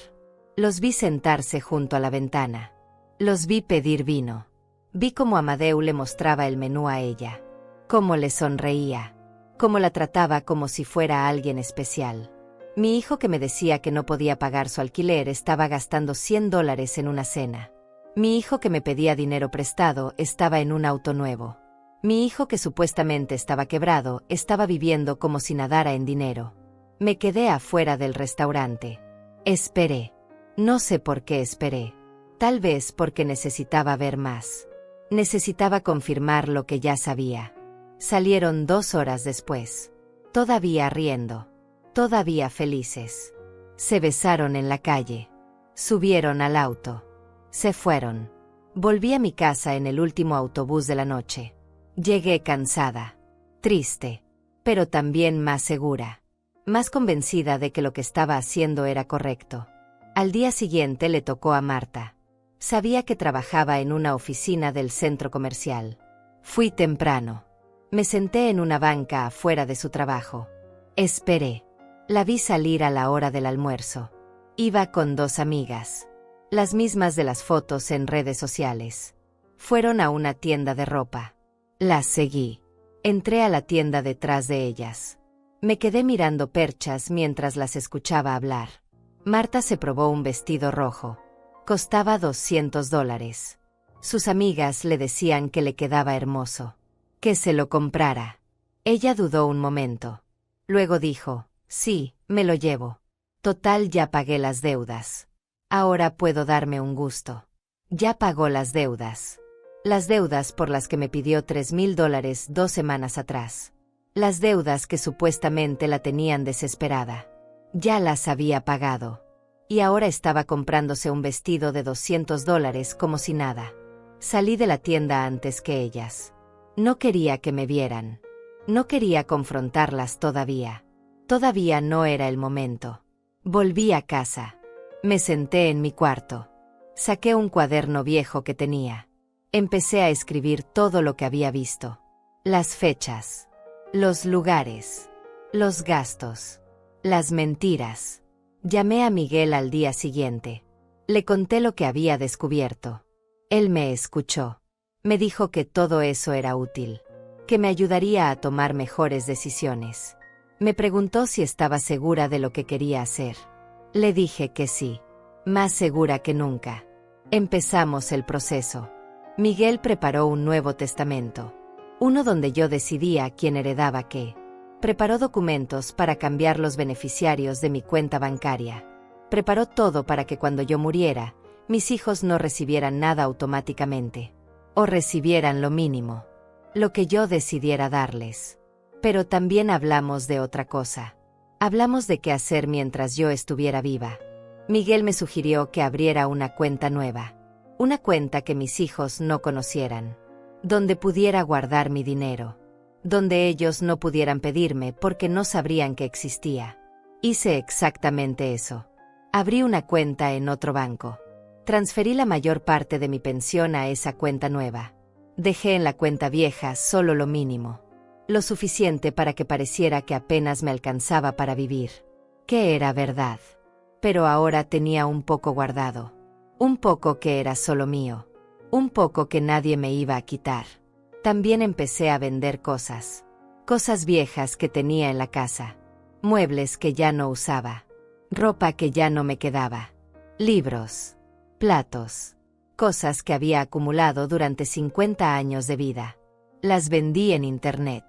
Los vi sentarse junto a la ventana. Los vi pedir vino. Vi cómo Amadeu le mostraba el menú a ella, cómo le sonreía, cómo la trataba como si fuera alguien especial. Mi hijo, que me decía que no podía pagar su alquiler, estaba gastando $100 en una cena. Mi hijo, que me pedía dinero prestado, estaba en un auto nuevo. Mi hijo, que supuestamente estaba quebrado, estaba viviendo como si nadara en dinero. Me quedé afuera del restaurante. Esperé. No sé por qué esperé. Tal vez porque necesitaba ver más. Necesitaba confirmar lo que ya sabía. Salieron 2 horas después. Todavía riendo. Todavía felices. Se besaron en la calle. Subieron al auto. Se fueron. Volví a mi casa en el último autobús de la noche. Llegué cansada, triste, pero también más segura, más convencida de que lo que estaba haciendo era correcto. Al día siguiente le tocó a Marta. Sabía que trabajaba en una oficina del centro comercial. Fui temprano. Me senté en una banca afuera de su trabajo. Esperé. La vi salir a la hora del almuerzo. Iba con 2 amigas, las mismas de las fotos en redes sociales. Fueron a una tienda de ropa. Las seguí. Entré a la tienda detrás de ellas. Me quedé mirando perchas mientras las escuchaba hablar. Marta se probó un vestido rojo. Costaba $200. Sus amigas le decían que le quedaba hermoso, que se lo comprara. Ella dudó un momento. Luego dijo, sí, me lo llevo. Total, ya pagué las deudas. Ahora puedo darme un gusto. Ya pagó las deudas. Las deudas por las que me pidió $3,000 2 semanas atrás. Las deudas que supuestamente la tenían desesperada. Ya las había pagado. Y ahora estaba comprándose un vestido de $200 como si nada. Salí de la tienda antes que ellas. No quería que me vieran. No quería confrontarlas todavía. Todavía no era el momento. Volví a casa. Me senté en mi cuarto. Saqué un cuaderno viejo que tenía. Empecé a escribir todo lo que había visto. Las fechas, los lugares, los gastos, las mentiras. Llamé a Miguel al día siguiente. Le conté lo que había descubierto. Él me escuchó. Me dijo que todo eso era útil, que me ayudaría a tomar mejores decisiones. Me preguntó si estaba segura de lo que quería hacer. Le dije que sí, más segura que nunca. Empezamos el proceso. Miguel preparó un nuevo testamento, uno donde yo decidía quién heredaba qué. Preparó documentos para cambiar los beneficiarios de mi cuenta bancaria. Preparó todo para que cuando yo muriera, mis hijos no recibieran nada automáticamente, o recibieran lo mínimo, lo que yo decidiera darles. Pero también hablamos de otra cosa. Hablamos de qué hacer mientras yo estuviera viva. Miguel me sugirió que abriera una cuenta nueva. Una cuenta que mis hijos no conocieran, donde pudiera guardar mi dinero, donde ellos no pudieran pedirme porque no sabrían que existía. Hice exactamente eso. Abrí una cuenta en otro banco. Transferí la mayor parte de mi pensión a esa cuenta nueva. Dejé en la cuenta vieja solo lo mínimo, lo suficiente para que pareciera que apenas me alcanzaba para vivir, que era verdad. Pero ahora tenía un poco guardado. Un poco que era solo mío. Un poco que nadie me iba a quitar. También empecé a vender cosas. Cosas viejas que tenía en la casa. Muebles que ya no usaba. ropa que ya no me quedaba, libros, platos, cosas que había acumulado durante 50 años de vida. Las vendí en internet,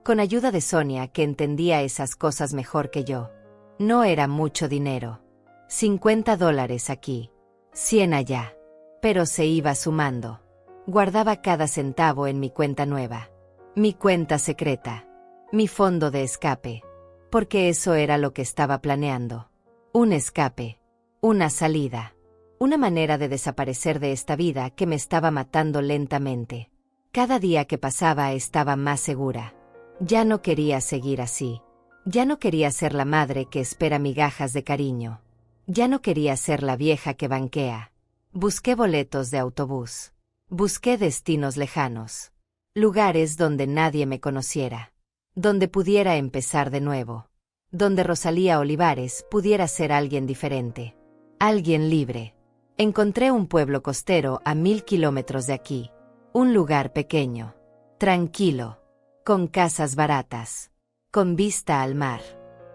con ayuda de Sonia, que entendía esas cosas mejor que yo. No era mucho dinero. $50 aquí, 100 allá. Pero se iba sumando. Guardaba cada centavo en mi cuenta nueva. Mi cuenta secreta. Mi fondo de escape. Porque eso era lo que estaba planeando. Un escape. Una salida. Una manera de desaparecer de esta vida que me estaba matando lentamente. Cada día que pasaba estaba más segura. Ya no quería seguir así. Ya no quería ser la madre que espera migajas de cariño. Ya no quería ser la vieja que banquea. Busqué boletos de autobús. Busqué destinos lejanos. Lugares donde nadie me conociera. Donde pudiera empezar de nuevo. Donde Rosalía Olivares pudiera ser alguien diferente. Alguien libre. Encontré un pueblo costero a 1000 kilómetros de aquí. Un lugar pequeño. Tranquilo. Con casas baratas. Con vista al mar.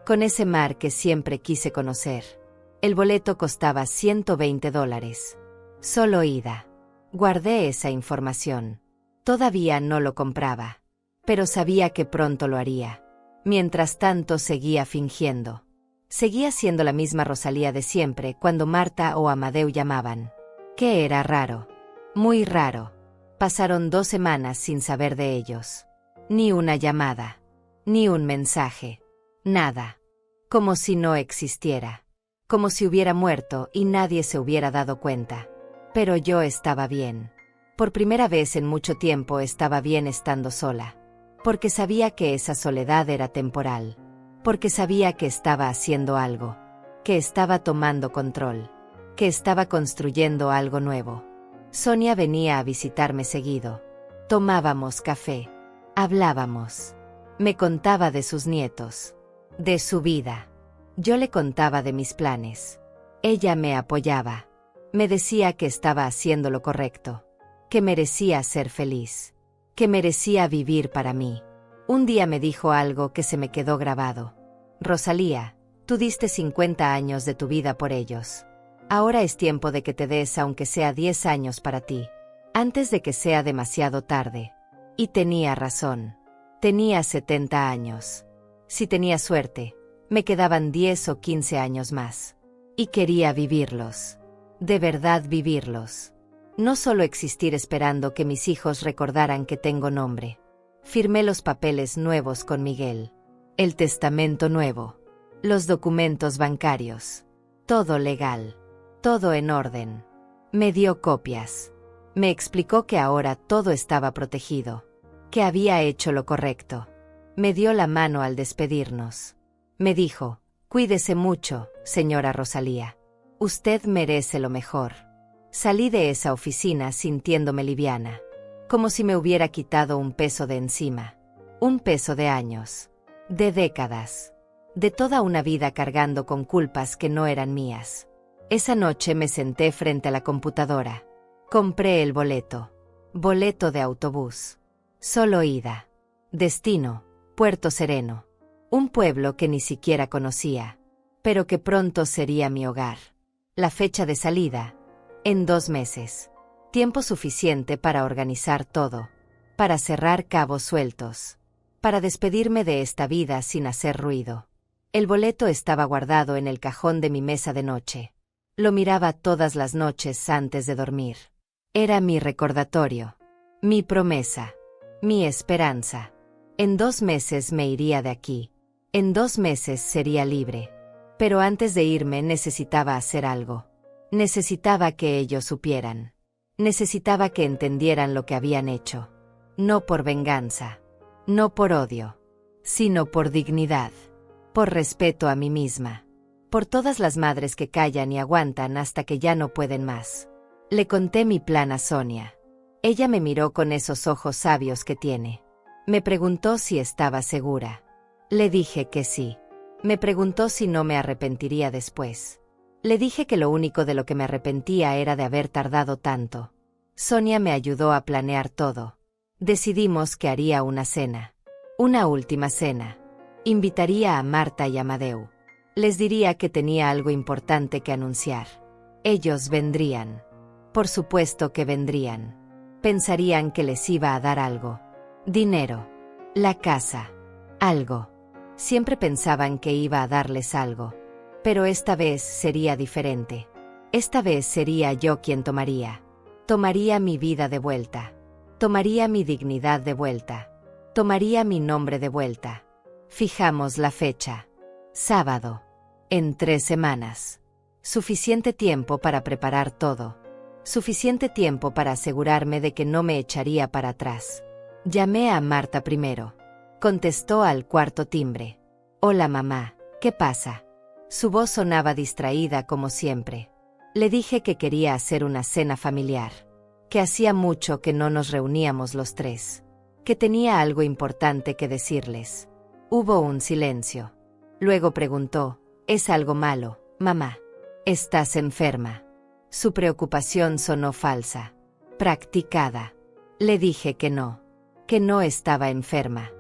Con ese mar que siempre quise conocer. El boleto costaba $120. Solo ida. Guardé esa información. Todavía no lo compraba. Pero sabía que pronto lo haría. Mientras tanto seguía fingiendo. Seguía siendo la misma Rosalía de siempre cuando Marta o Amadeu llamaban. Que era raro. Muy raro. Pasaron 2 semanas sin saber de ellos. Ni una llamada. Ni un mensaje. Nada. Como si no existiera. Como si hubiera muerto y nadie se hubiera dado cuenta. Pero yo estaba bien. Por primera vez en mucho tiempo estaba bien estando sola. Porque sabía que esa soledad era temporal. Porque sabía que estaba haciendo algo. Que estaba tomando control. Que estaba construyendo algo nuevo. Sonia venía a visitarme seguido. Tomábamos café. Hablábamos. Me contaba de sus nietos. De su vida. Yo le contaba de mis planes. Ella me apoyaba. Me decía que estaba haciendo lo correcto. Que merecía ser feliz. Que merecía vivir para mí. Un día me dijo algo que se me quedó grabado. Rosalía, tú diste 50 años de tu vida por ellos. Ahora es tiempo de que te des aunque sea 10 años para ti. Antes de que sea demasiado tarde. Y tenía razón. Tenía 70 años. Si tenía suerte, me quedaban 10 o 15 años más. Y quería vivirlos. De verdad vivirlos. No solo existir esperando que mis hijos recordaran que tengo nombre. Firmé los papeles nuevos con Miguel. El testamento nuevo. Los documentos bancarios. Todo legal. Todo en orden. Me dio copias. Me explicó que ahora todo estaba protegido. Que había hecho lo correcto. Me dio la mano al despedirnos. Me dijo, cuídese mucho, señora Rosalía. Usted merece lo mejor. Salí de esa oficina sintiéndome liviana. Como si me hubiera quitado un peso de encima. Un peso de años. De décadas. De toda una vida cargando con culpas que no eran mías. Esa noche me senté frente a la computadora. Compré el boleto. Boleto de autobús. Solo ida. Destino, Puerto Sereno. Un pueblo que ni siquiera conocía. Pero que pronto sería mi hogar. La fecha de salida. En 2 meses. Tiempo suficiente para organizar todo. Para cerrar cabos sueltos. Para despedirme de esta vida sin hacer ruido. El boleto estaba guardado en el cajón de mi mesa de noche. Lo miraba todas las noches antes de dormir. Era mi recordatorio. Mi promesa. Mi esperanza. En 2 meses me iría de aquí. En 2 meses sería libre. Pero antes de irme necesitaba hacer algo. Necesitaba que ellos supieran. Necesitaba que entendieran lo que habían hecho. No por venganza. No por odio. Sino por dignidad. Por respeto a mí misma. Por todas las madres que callan y aguantan hasta que ya no pueden más. Le conté mi plan a Sonia. Ella me miró con esos ojos sabios que tiene. Me preguntó si estaba segura. Le dije que sí. Me preguntó si no me arrepentiría después. Le dije que lo único de lo que me arrepentía era de haber tardado tanto. Sonia me ayudó a planear todo. Decidimos que haría una cena. Una última cena. Invitaría a Marta y Amadeu. Les diría que tenía algo importante que anunciar. Ellos vendrían. Por supuesto que vendrían. Pensarían que les iba a dar algo. Dinero. La casa. Algo. Siempre pensaban que iba a darles algo. Pero esta vez sería diferente. Esta vez sería yo quien tomaría. Tomaría mi vida de vuelta. Tomaría mi dignidad de vuelta. Tomaría mi nombre de vuelta. Fijamos la fecha. Sábado. En 3 semanas. Suficiente tiempo para preparar todo. Suficiente tiempo para asegurarme de que no me echaría para atrás. Llamé a Marta primero. Contestó al cuarto timbre. Hola mamá, ¿qué pasa? Su voz sonaba distraída como siempre. Le dije que quería hacer una cena familiar. Que hacía mucho que no nos reuníamos los tres. Que tenía algo importante que decirles. Hubo un silencio. Luego preguntó, ¿es algo malo, mamá? ¿Estás enferma? Su preocupación sonó falsa. Practicada. Le dije que no estaba enferma.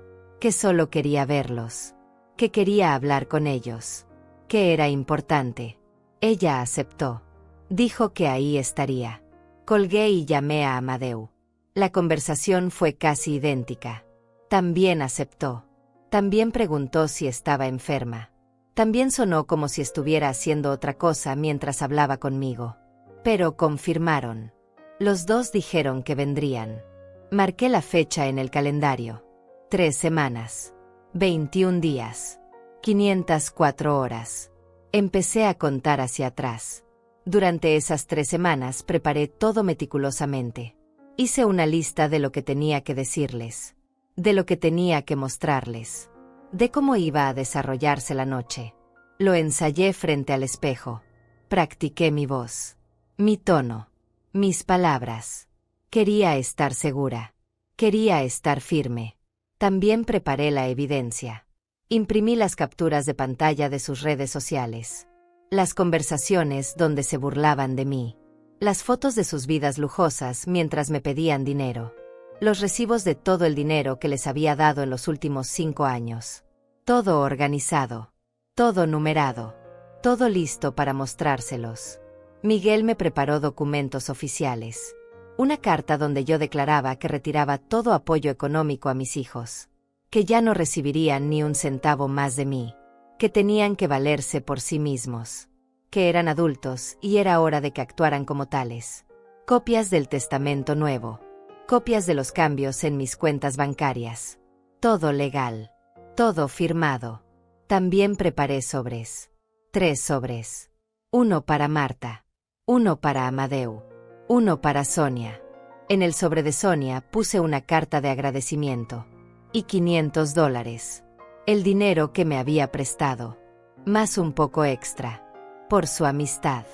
Que solo quería verlos. Que quería hablar con ellos. Que era importante. Ella aceptó. Dijo que ahí estaría. Colgué y llamé a Amadeu. La conversación fue casi idéntica. También aceptó. También preguntó si estaba enferma. También sonó como si estuviera haciendo otra cosa mientras hablaba conmigo. Pero confirmaron. Los dos dijeron que vendrían. Marqué la fecha en el calendario. 3 semanas. 21 días. 504 horas. Empecé a contar hacia atrás. Durante esas 3 semanas preparé todo meticulosamente. Hice una lista de lo que tenía que decirles. De lo que tenía que mostrarles. De cómo iba a desarrollarse la noche. Lo ensayé frente al espejo. Practiqué mi voz. Mi tono. Mis palabras. Quería estar segura. Quería estar firme. También preparé la evidencia. Imprimí las capturas de pantalla de sus redes sociales. Las conversaciones donde se burlaban de mí. Las fotos de sus vidas lujosas mientras me pedían dinero. Los recibos de todo el dinero que les había dado en los últimos 5 años. Todo organizado. Todo numerado. Todo listo para mostrárselos. Miguel me preparó documentos oficiales. Una carta donde yo declaraba que retiraba todo apoyo económico a mis hijos. Que ya no recibirían ni un centavo más de mí. Que tenían que valerse por sí mismos. Que eran adultos y era hora de que actuaran como tales. Copias del testamento nuevo. Copias de los cambios en mis cuentas bancarias. Todo legal. Todo firmado. También preparé sobres. 3 sobres. 1 para Marta. 1 para Amadeu. 1 para Sonia. En el sobre de Sonia puse una carta de agradecimiento. Y $500. El dinero que me había prestado. Más un poco extra. Por su amistad.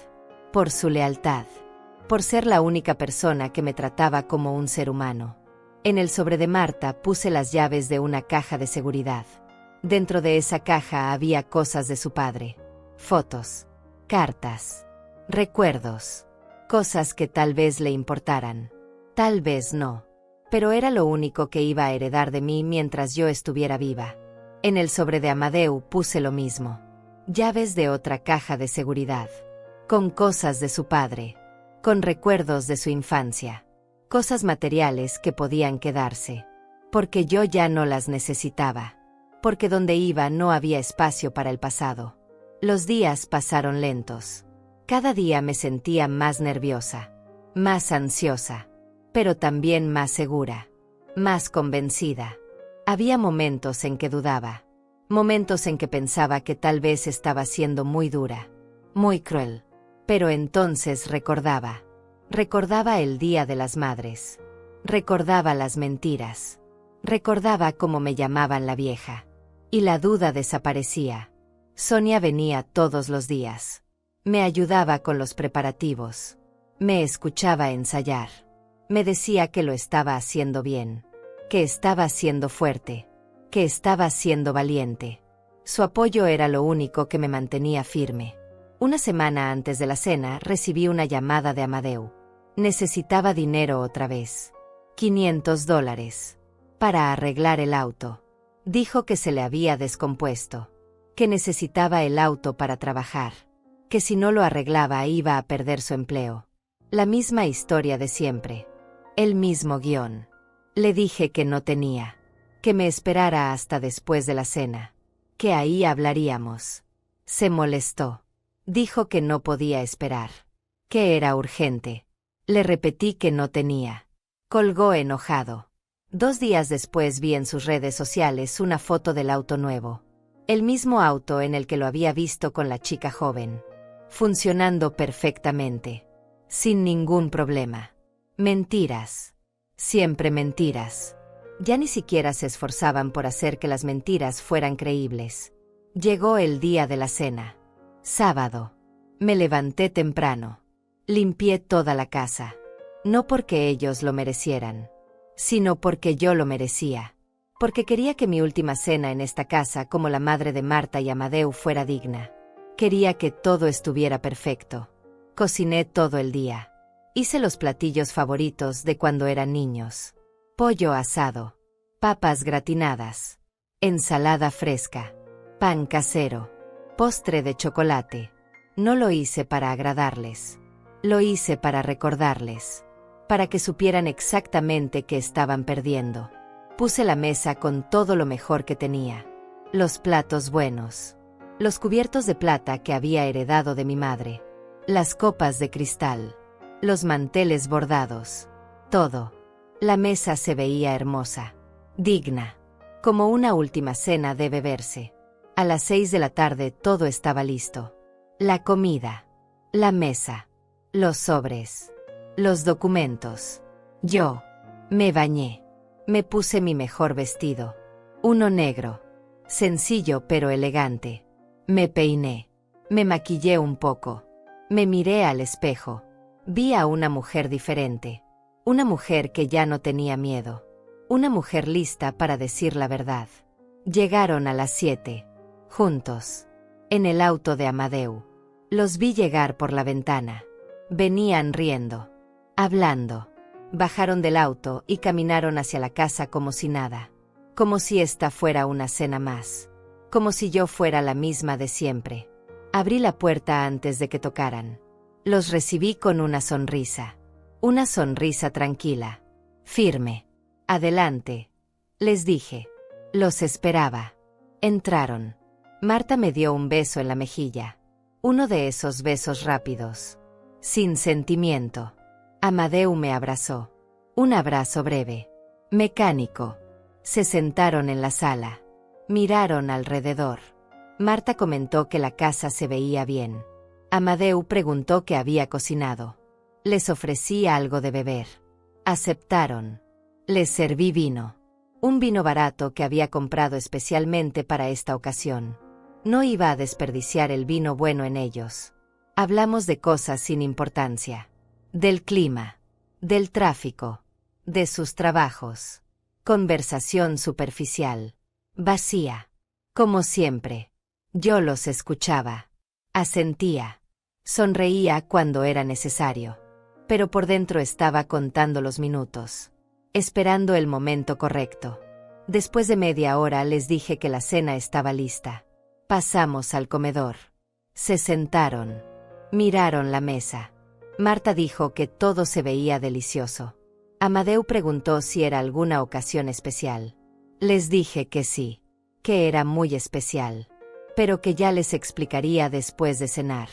Por su lealtad. Por ser la única persona que me trataba como un ser humano. En el sobre de Marta puse las llaves de una caja de seguridad. Dentro de esa caja había cosas de su padre. Fotos. Cartas. Recuerdos. Cosas que tal vez le importaran. Tal vez no. Pero era lo único que iba a heredar de mí mientras yo estuviera viva. En el sobre de Amadeu puse lo mismo. Llaves de otra caja de seguridad. Con cosas de su padre. Con recuerdos de su infancia. Cosas materiales que podían quedarse. Porque yo ya no las necesitaba. Porque donde iba no había espacio para el pasado. Los días pasaron lentos. Cada día me sentía más nerviosa. Más ansiosa. Pero también más segura. Más convencida. Había momentos en que dudaba. Momentos en que pensaba que tal vez estaba siendo muy dura. Muy cruel. Pero entonces recordaba. Recordaba el Día de las Madres. Recordaba las mentiras. Recordaba cómo me llamaban la vieja. Y la duda desaparecía. Sonia venía todos los días. Me ayudaba con los preparativos. Me escuchaba ensayar. Me decía que lo estaba haciendo bien. Que estaba siendo fuerte. Que estaba siendo valiente. Su apoyo era lo único que me mantenía firme. Una semana antes de la cena recibí una llamada de Amadeu. Necesitaba dinero otra vez. $500. Para arreglar el auto. Dijo que se le había descompuesto. que necesitaba el auto para trabajar, que si no lo arreglaba iba a perder su empleo. La misma historia de siempre. El mismo guión. Le dije que no tenía, que me esperara hasta después de la cena, que ahí hablaríamos. Se molestó. Dijo que no podía esperar, que era urgente. Le repetí que no tenía. Colgó enojado. 2 días después vi en sus redes sociales una foto del auto nuevo. El mismo auto en el que lo había visto con la chica joven. Funcionando perfectamente. Sin ningún problema. Mentiras. Siempre mentiras. Ya ni siquiera se esforzaban por hacer que las mentiras fueran creíbles. Llegó el día de la cena. Sábado. Me levanté temprano. Limpié toda la casa. No porque ellos lo merecieran, sino porque yo lo merecía. Porque quería que mi última cena en esta casa como la madre de Marta y Amadeu fuera digna. Quería que todo estuviera perfecto. Cociné todo el día. Hice los platillos favoritos de cuando eran niños. Pollo asado, papas gratinadas, ensalada fresca, pan casero, postre de chocolate. No lo hice para agradarles. Lo hice para recordarles. Para que supieran exactamente qué estaban perdiendo. Puse la mesa con todo lo mejor que tenía. Los platos buenos. Los cubiertos de plata que había heredado de mi madre. Las copas de cristal. Los manteles bordados. Todo. La mesa se veía hermosa. Digna. Como una última cena debe verse. A las 6 de la tarde todo estaba listo. La comida. La mesa. Los sobres. Los documentos. Yo. Me bañé. Me puse mi mejor vestido. Uno negro. Sencillo pero elegante. Me peiné. Me maquillé un poco. Me miré al espejo. Vi a una mujer diferente. Una mujer que ya no tenía miedo. Una mujer lista para decir la verdad. Llegaron a las 7. Juntos. En el auto de Amadeu. Los vi llegar por la ventana. Venían riendo. Hablando. Bajaron del auto y caminaron hacia la casa como si nada. Como si esta fuera una cena más. Como si yo fuera la misma de siempre. Abrí la puerta antes de que tocaran. Los recibí con una sonrisa. Una sonrisa tranquila. Firme. Adelante. Les dije. Los esperaba. Entraron. Marta me dio un beso en la mejilla. Uno de esos besos rápidos. Sin sentimiento. Amadeu me abrazó. Un abrazo breve. Mecánico. Se sentaron en la sala. Miraron alrededor. Marta comentó que la casa se veía bien. Amadeu preguntó qué había cocinado. Les ofrecí algo de beber. Aceptaron. Les serví vino. Un vino barato que había comprado especialmente para esta ocasión. No iba a desperdiciar el vino bueno en ellos. Hablamos de cosas sin importancia. Del clima. Del tráfico. De sus trabajos. Conversación superficial. Vacía. Como siempre. Yo los escuchaba. Asentía. Sonreía cuando era necesario. Pero por dentro estaba contando los minutos. Esperando el momento correcto. Después de media hora les dije que la cena estaba lista. Pasamos al comedor. Se sentaron. Miraron la mesa. Marta dijo que todo se veía delicioso. Amadeu preguntó si era alguna ocasión especial. Les dije que sí. Que era muy especial. Pero que ya les explicaría después de cenar.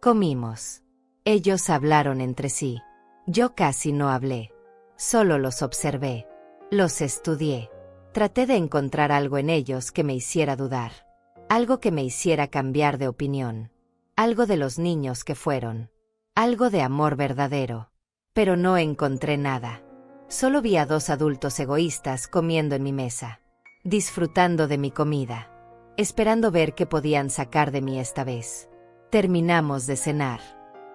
Comimos. Ellos hablaron entre sí. Yo casi no hablé. Solo los observé. Los estudié. Traté de encontrar algo en ellos que me hiciera dudar. Algo que me hiciera cambiar de opinión. Algo de los niños que fueron. Algo de amor verdadero. Pero no encontré nada. Solo vi a 2 adultos egoístas comiendo en mi mesa. Disfrutando de mi comida. Esperando ver qué podían sacar de mí esta vez. Terminamos de cenar.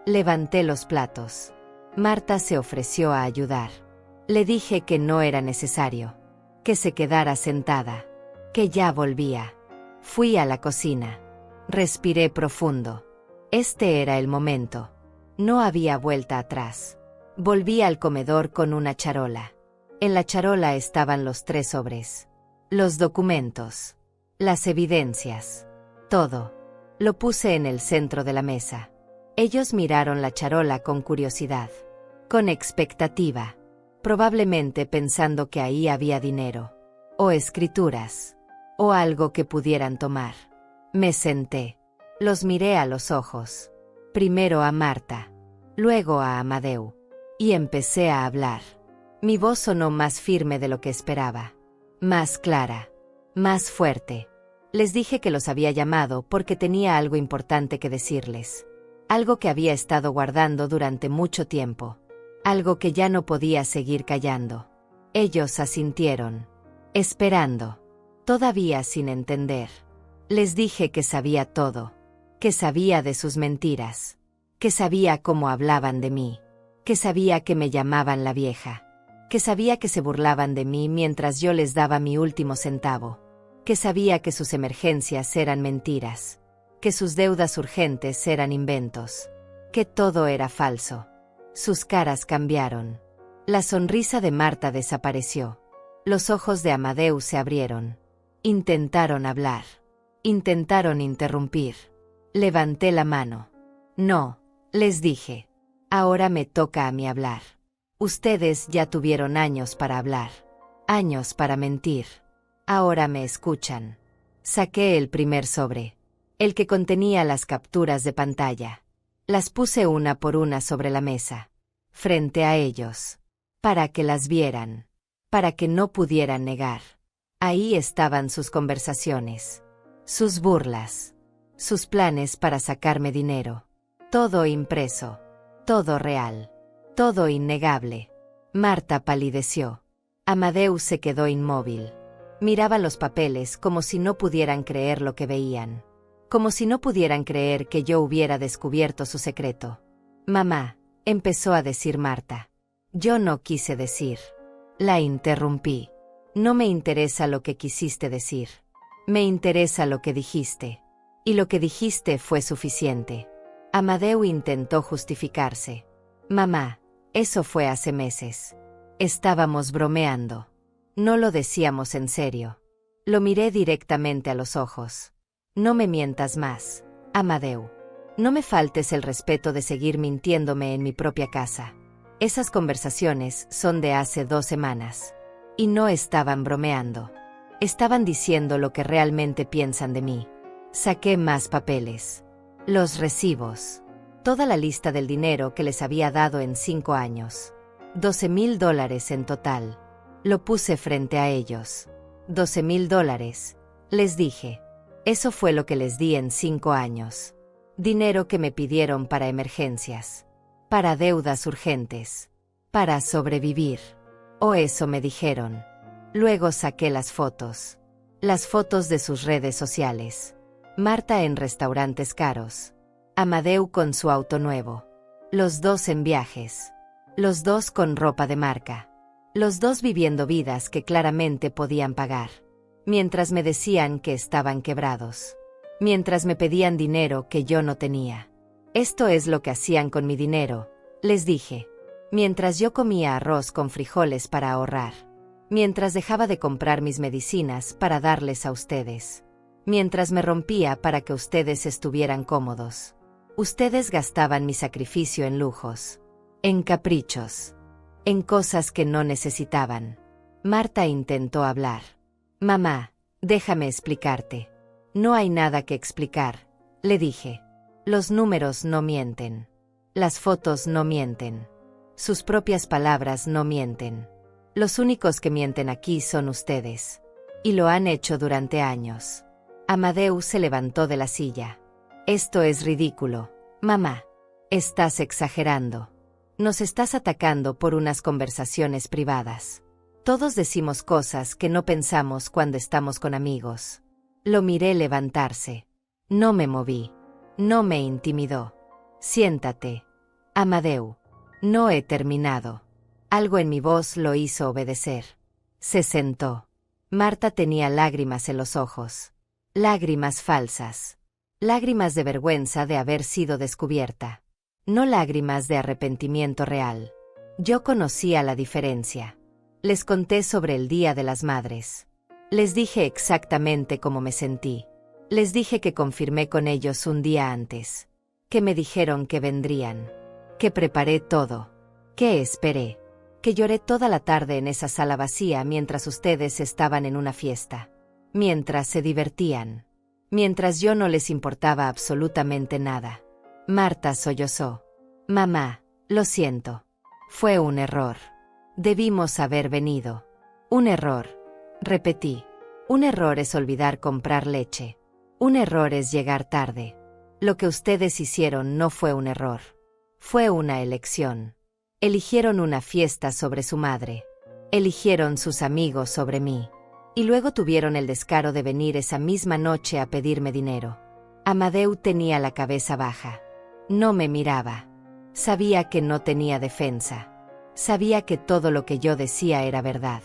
Levanté los platos. Marta se ofreció a ayudar. Le dije que no era necesario. Que se quedara sentada. Que ya volvía. Fui a la cocina. Respiré profundo. Este era el momento. No había vuelta atrás. Volví al comedor con una charola. En la charola estaban los 3 sobres. Los documentos. Las evidencias. Todo. Lo puse en el centro de la mesa. Ellos miraron la charola con curiosidad, con expectativa, probablemente pensando que ahí había dinero, o escrituras, o algo que pudieran tomar. Me senté. Los miré a los ojos. Primero a Marta, luego a Amadeu, y empecé a hablar. Mi voz sonó más firme de lo que esperaba, más clara, más fuerte. Les dije que los había llamado porque tenía algo importante que decirles. Algo que había estado guardando durante mucho tiempo. Algo que ya no podía seguir callando. Ellos asintieron, esperando, todavía sin entender. Les dije que sabía todo, que sabía de sus mentiras, que sabía cómo hablaban de mí, que sabía que me llamaban la vieja, que sabía que se burlaban de mí mientras yo les daba mi último centavo, que sabía que sus emergencias eran mentiras, que sus deudas urgentes eran inventos, que todo era falso. Sus caras cambiaron. La sonrisa de Marta desapareció. Los ojos de Amadeu se abrieron. Intentaron hablar. Intentaron interrumpir. Levanté la mano. No, les dije. Ahora me toca a mí hablar. Ustedes ya tuvieron años para hablar. Años para mentir. Ahora me escuchan. Saqué el primer sobre. El que contenía las capturas de pantalla. Las puse una por una sobre la mesa, frente a ellos, para que las vieran, para que no pudieran negar. Ahí estaban sus conversaciones, sus burlas, sus planes para sacarme dinero. Todo impreso, todo real, todo innegable. Marta palideció. Amadeu se quedó inmóvil. Miraba los papeles como si no pudieran creer lo que veían. Como si no pudieran creer que yo hubiera descubierto su secreto. Mamá, empezó a decir Marta. Yo no quise decir. La interrumpí. No me interesa lo que quisiste decir. Me interesa lo que dijiste. Y lo que dijiste fue suficiente. Amadeu intentó justificarse. Mamá, eso fue hace meses. Estábamos bromeando. No lo decíamos en serio. Lo miré directamente a los ojos. No me mientas más, Amadeu. No me faltes el respeto de seguir mintiéndome en mi propia casa. Esas conversaciones son de hace 2 semanas. Y no estaban bromeando. Estaban diciendo lo que realmente piensan de mí. Saqué más papeles. Los recibos. Toda la lista del dinero que les había dado en 5 años. $12,000 en total. Lo puse frente a ellos. $12,000, les dije. Eso fue lo que les di en 5 años. Dinero que me pidieron para emergencias. Para deudas urgentes. Para sobrevivir. O eso me dijeron. Luego saqué las fotos. Las fotos de sus redes sociales. Marta en restaurantes caros. Amadeu con su auto nuevo. Los dos en viajes. Los dos con ropa de marca. Los dos viviendo vidas que claramente podían pagar. Mientras me decían que estaban quebrados. Mientras me pedían dinero que yo no tenía. Esto es lo que hacían con mi dinero, les dije. Mientras yo comía arroz con frijoles para ahorrar. Mientras dejaba de comprar mis medicinas para darles a ustedes. Mientras me rompía para que ustedes estuvieran cómodos. Ustedes gastaban mi sacrificio en lujos. En caprichos. En cosas que no necesitaban. Marta intentó hablar. Mamá, déjame explicarte. No hay nada que explicar, le dije. Los números no mienten. Las fotos no mienten. Sus propias palabras no mienten. Los únicos que mienten aquí son ustedes. Y lo han hecho durante años. Amadeu se levantó de la silla. Esto es ridículo, mamá. Estás exagerando. Nos estás atacando por unas conversaciones privadas. Todos decimos cosas que no pensamos cuando estamos con amigos. Lo miré levantarse. No me moví. No me intimidó. Siéntate, Amadeu. No he terminado. Algo en mi voz lo hizo obedecer. Se sentó. Marta tenía lágrimas en los ojos. Lágrimas falsas. Lágrimas de vergüenza de haber sido descubierta. No lágrimas de arrepentimiento real. Yo conocía la diferencia. Les conté sobre el Día de las Madres. Les dije exactamente cómo me sentí. Les dije que confirmé con ellos un día antes, que me dijeron que vendrían, que preparé todo, que esperé, que lloré toda la tarde en esa sala vacía mientras ustedes estaban en una fiesta, mientras se divertían, mientras yo no les importaba absolutamente nada. Marta sollozó. Mamá, lo siento. Fue un error. Debimos haber venido. Un error. Repetí. Un error es olvidar comprar leche. Un error es llegar tarde. Lo que ustedes hicieron no fue un error. Fue una elección. Eligieron una fiesta sobre su madre. Eligieron sus amigos sobre mí. Y luego tuvieron el descaro de venir esa misma noche a pedirme dinero. Amadeu tenía la cabeza baja. No me miraba. Sabía que no tenía defensa. Sabía que todo lo que yo decía era verdad.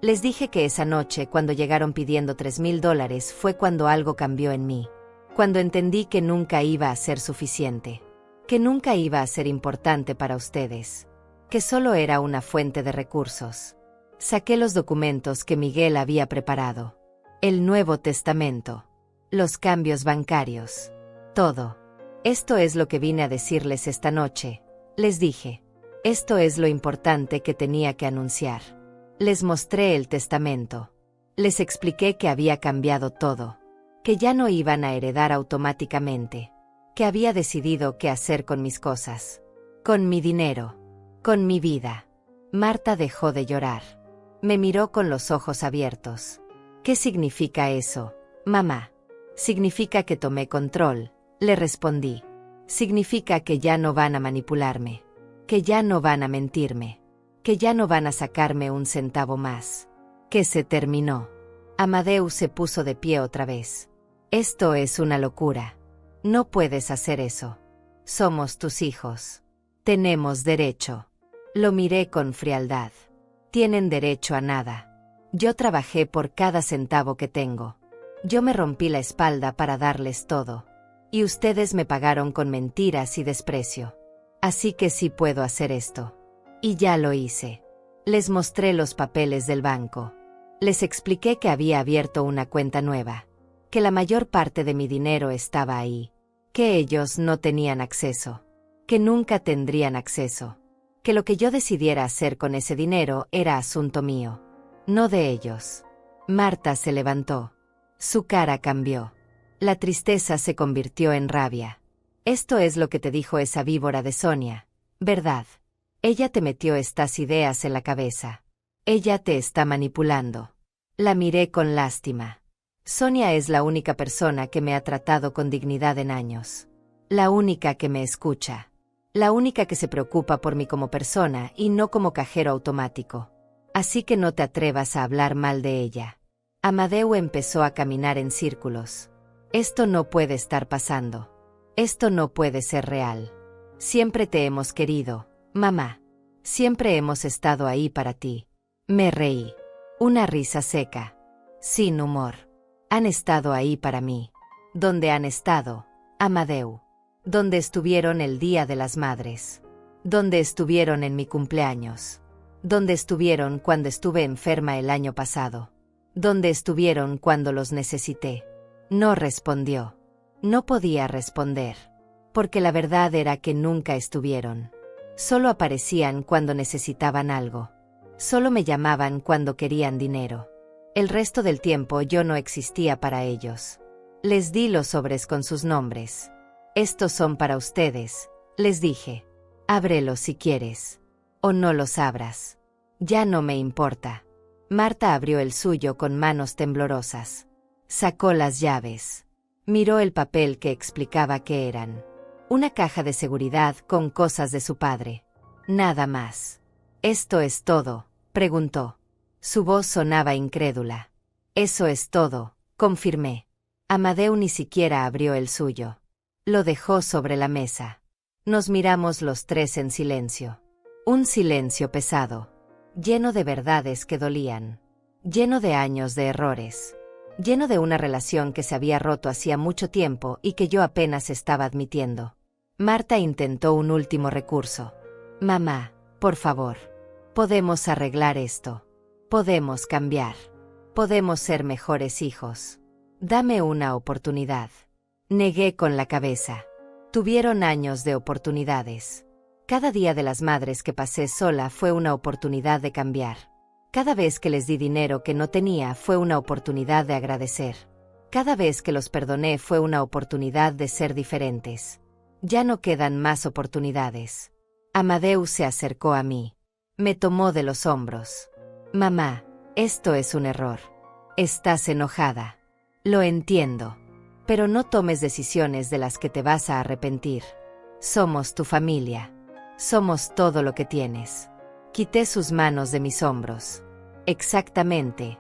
Les dije que esa noche, cuando llegaron pidiendo $3,000, fue cuando algo cambió en mí. Cuando entendí que nunca iba a ser suficiente. Que nunca iba a ser importante para ustedes. Que solo era una fuente de recursos. Saqué los documentos que Miguel había preparado. El Nuevo Testamento. Los cambios bancarios. Todo. Esto es lo que vine a decirles esta noche, les dije. Esto es lo importante que tenía que anunciar. Les mostré el testamento. Les expliqué que había cambiado todo. Que ya no iban a heredar automáticamente. Que había decidido qué hacer con mis cosas. Con mi dinero. Con mi vida. Marta dejó de llorar. Me miró con los ojos abiertos. ¿Qué significa eso, mamá? Significa que tomé control. Le respondí. Significa que ya no van a manipularme, que ya no van a mentirme, que ya no van a sacarme un centavo más, que se terminó. Amadeu se puso de pie otra vez. Esto es una locura. No puedes hacer eso. Somos tus hijos. Tenemos derecho. Lo miré con frialdad. Tienen derecho a nada. Yo trabajé por cada centavo que tengo. Yo me rompí la espalda para darles todo. Y ustedes me pagaron con mentiras y desprecio. Así que sí puedo hacer esto. Y ya lo hice. Les mostré los papeles del banco. Les expliqué que había abierto una cuenta nueva. Que la mayor parte de mi dinero estaba ahí. Que ellos no tenían acceso. Que nunca tendrían acceso. Que lo que yo decidiera hacer con ese dinero era asunto mío. No de ellos. Marta se levantó. Su cara cambió. La tristeza se convirtió en rabia. Esto es lo que te dijo esa víbora de Sonia, ¿verdad? Ella te metió estas ideas en la cabeza. Ella te está manipulando. La miré con lástima. Sonia es la única persona que me ha tratado con dignidad en años. La única que me escucha. La única que se preocupa por mí como persona y no como cajero automático. Así que no te atrevas a hablar mal de ella. Amadeu empezó a caminar en círculos. Esto no puede estar pasando. Esto no puede ser real. Siempre te hemos querido, mamá. Siempre hemos estado ahí para ti. Me reí. Una risa seca. Sin humor. Han estado ahí para mí. ¿Dónde han estado, Amadeu? ¿Dónde estuvieron el Día de las Madres? ¿Dónde estuvieron en mi cumpleaños? ¿Dónde estuvieron cuando estuve enferma el año pasado? ¿Dónde estuvieron cuando los necesité? No respondió. No podía responder. Porque la verdad era que nunca estuvieron. Solo aparecían cuando necesitaban algo. Solo me llamaban cuando querían dinero. El resto del tiempo yo no existía para ellos. Les di los sobres con sus nombres. Estos son para ustedes, les dije. Ábrelos si quieres. O no los abras. Ya no me importa. Marta abrió el suyo con manos temblorosas. Sacó las llaves. Miró el papel que explicaba qué eran. Una caja de seguridad con cosas de su padre. Nada más. ¿Esto es todo?, preguntó. Su voz sonaba incrédula. Eso es todo, confirmé. Amadeu ni siquiera abrió el suyo. Lo dejó sobre la mesa. Nos miramos los tres en silencio. Un silencio pesado. Lleno de verdades que dolían. Lleno de años de errores. Lleno de una relación que se había roto hacía mucho tiempo y que yo apenas estaba admitiendo. Marta intentó un último recurso. Mamá, por favor. Podemos arreglar esto. Podemos cambiar. Podemos ser mejores hijos. Dame una oportunidad. Negué con la cabeza. Tuvieron años de oportunidades. Cada día de las madres que pasé sola fue una oportunidad de cambiar. Cada vez que les di dinero que no tenía fue una oportunidad de agradecer. Cada vez que los perdoné fue una oportunidad de ser diferentes. Ya no quedan más oportunidades. Amadeus se acercó a mí. Me tomó de los hombros. Mamá, esto es un error. Estás enojada. Lo entiendo. Pero no tomes decisiones de las que te vas a arrepentir. Somos tu familia. Somos todo lo que tienes. Quité sus manos de mis hombros. Exactamente.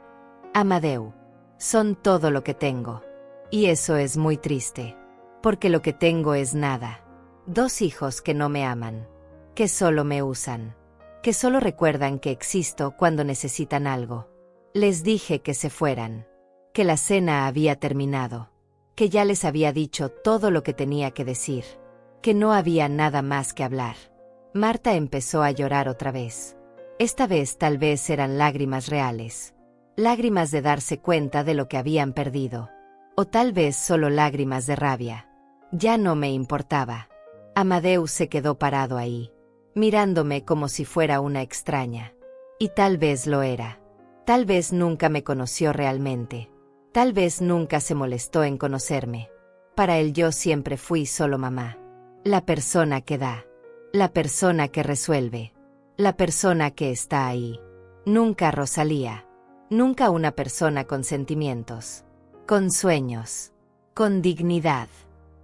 Amadeu. Son todo lo que tengo. Y eso es muy triste. Porque lo que tengo es nada. 2 hijos que no me aman. Que solo me usan. Que solo recuerdan que existo cuando necesitan algo. Les dije que se fueran. Que la cena había terminado. Que ya les había dicho todo lo que tenía que decir. Que no había nada más que hablar. Marta empezó a llorar otra vez. Esta vez tal vez eran lágrimas reales. Lágrimas de darse cuenta de lo que habían perdido. O tal vez solo lágrimas de rabia. Ya no me importaba. Amadeus se quedó parado ahí, mirándome como si fuera una extraña. Y tal vez lo era. Tal vez nunca me conoció realmente. Tal vez nunca se molestó en conocerme. Para él yo siempre fui solo mamá. La persona que da. La persona que resuelve. La persona que está ahí. Nunca Rosalía. Nunca una persona con sentimientos. Con sueños. Con dignidad.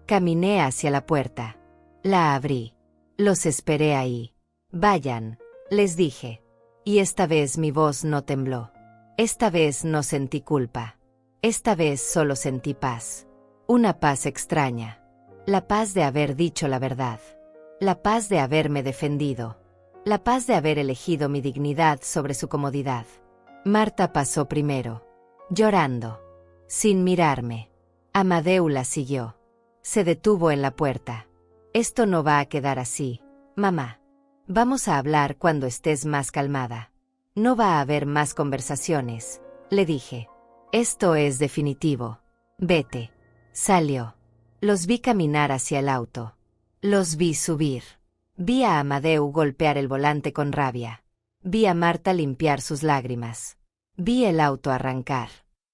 Caminé hacia la puerta. La abrí. Los esperé ahí. Vayan, les dije. Y esta vez mi voz no tembló. Esta vez no sentí culpa. Esta vez solo sentí paz. Una paz extraña. La paz de haber dicho la verdad. La paz de haberme defendido. La paz de haber elegido mi dignidad sobre su comodidad. Marta pasó primero. Llorando. Sin mirarme. Amadeu la siguió. Se detuvo en la puerta. Esto no va a quedar así, mamá. Vamos a hablar cuando estés más calmada. No va a haber más conversaciones, le dije. Esto es definitivo. Vete. Salió. Los vi caminar hacia el auto. Los vi subir. Vi a Amadeu golpear el volante con rabia. Vi a Marta limpiar sus lágrimas. Vi el auto arrancar.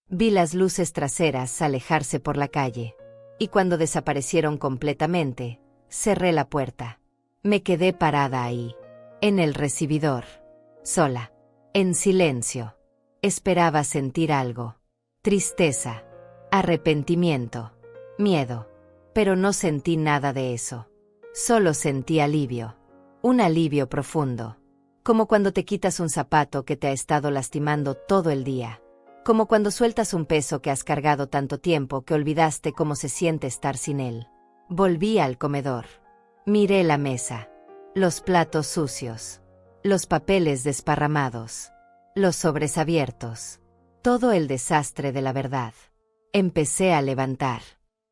Vi las luces traseras alejarse por la calle. Y cuando desaparecieron completamente, cerré la puerta. Me quedé parada ahí, en el recibidor, sola, en silencio. Esperaba sentir algo. Tristeza, arrepentimiento, miedo. Pero no sentí nada de eso. Solo sentí alivio. Un alivio profundo. Como cuando te quitas un zapato que te ha estado lastimando todo el día. Como cuando sueltas un peso que has cargado tanto tiempo que olvidaste cómo se siente estar sin él. Volví al comedor. Miré la mesa. Los platos sucios. Los papeles desparramados. Los sobres abiertos. Todo el desastre de la verdad. Empecé a levantar.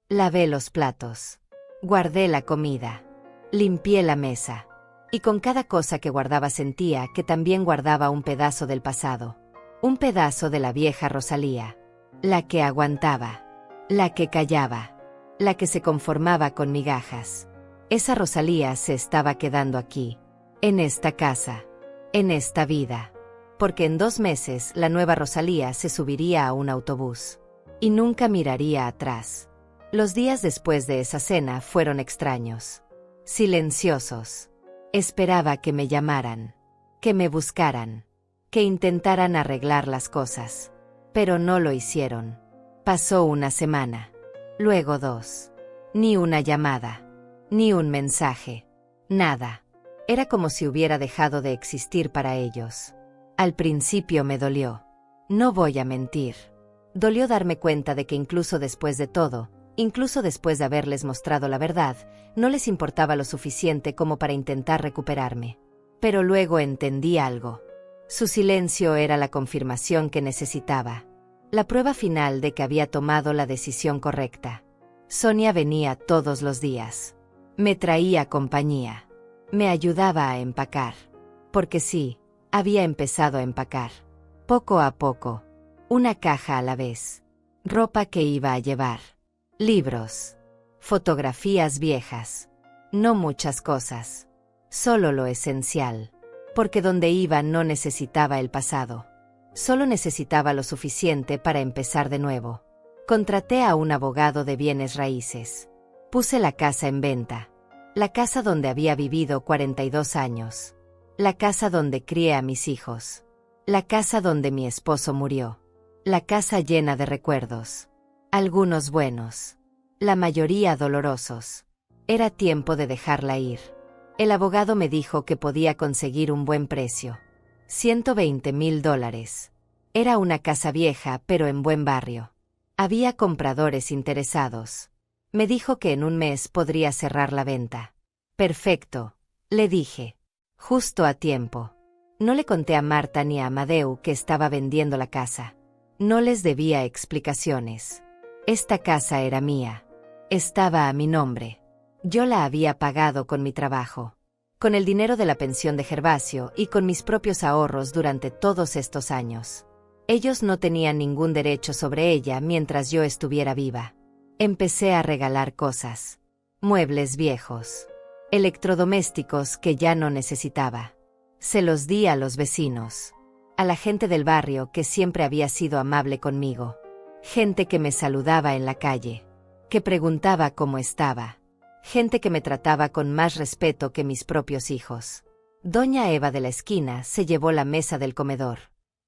Lavé los platos. Guardé la comida. Limpié la mesa. Y con cada cosa que guardaba sentía que también guardaba un pedazo del pasado. Un pedazo de la vieja Rosalía. La que aguantaba. La que callaba. La que se conformaba con migajas. Esa Rosalía se estaba quedando aquí. En esta casa. En esta vida. Porque en 2 meses la nueva Rosalía se subiría a un autobús. Y nunca miraría atrás. Los días después de esa cena fueron extraños. Silenciosos. Esperaba que me llamaran. Que me buscaran. Que intentaran arreglar las cosas. Pero no lo hicieron. Pasó una semana. Luego 2. Ni una llamada. Ni un mensaje. Nada. Era como si hubiera dejado de existir para ellos. Al principio me dolió. No voy a mentir. Dolió darme cuenta de que incluso después de todo, incluso después de haberles mostrado la verdad, no les importaba lo suficiente como para intentar recuperarme. Pero luego entendí algo. Su silencio era la confirmación que necesitaba. La prueba final de que había tomado la decisión correcta. Sonia venía todos los días. Me traía compañía. Me ayudaba a empacar. Porque sí, había empezado a empacar. Poco a poco. Una caja a la vez. ropa que iba a llevar, libros, fotografías viejas. No muchas cosas, solo lo esencial, porque donde iba no necesitaba el pasado. Solo necesitaba lo suficiente para empezar de nuevo. Contraté a un abogado de bienes raíces. Puse la casa en venta. La casa donde había vivido 42 años. La casa donde crié a mis hijos. La casa donde mi esposo murió. La casa llena de recuerdos. Algunos buenos. La mayoría dolorosos. Era tiempo de dejarla ir. El abogado me dijo que podía conseguir un buen precio. $120,000. Era una casa vieja, pero en buen barrio. Había compradores interesados. Me dijo que en un mes podría cerrar la venta. Perfecto, le dije. Justo a tiempo. No le conté a Marta ni a Amadeu que estaba vendiendo la casa. No les debía explicaciones. Esta casa era mía. Estaba a mi nombre. Yo la había pagado con mi trabajo, con el dinero de la pensión de Gervasio y con mis propios ahorros durante todos estos años. Ellos no tenían ningún derecho sobre ella mientras yo estuviera viva. Empecé a regalar cosas. Muebles viejos. Electrodomésticos que ya no necesitaba. Se los di a los vecinos. A la gente del barrio que siempre había sido amable conmigo. Gente que me saludaba en la calle. Que preguntaba cómo estaba. Gente que me trataba con más respeto que mis propios hijos. Doña Eva de la esquina se llevó la mesa del comedor.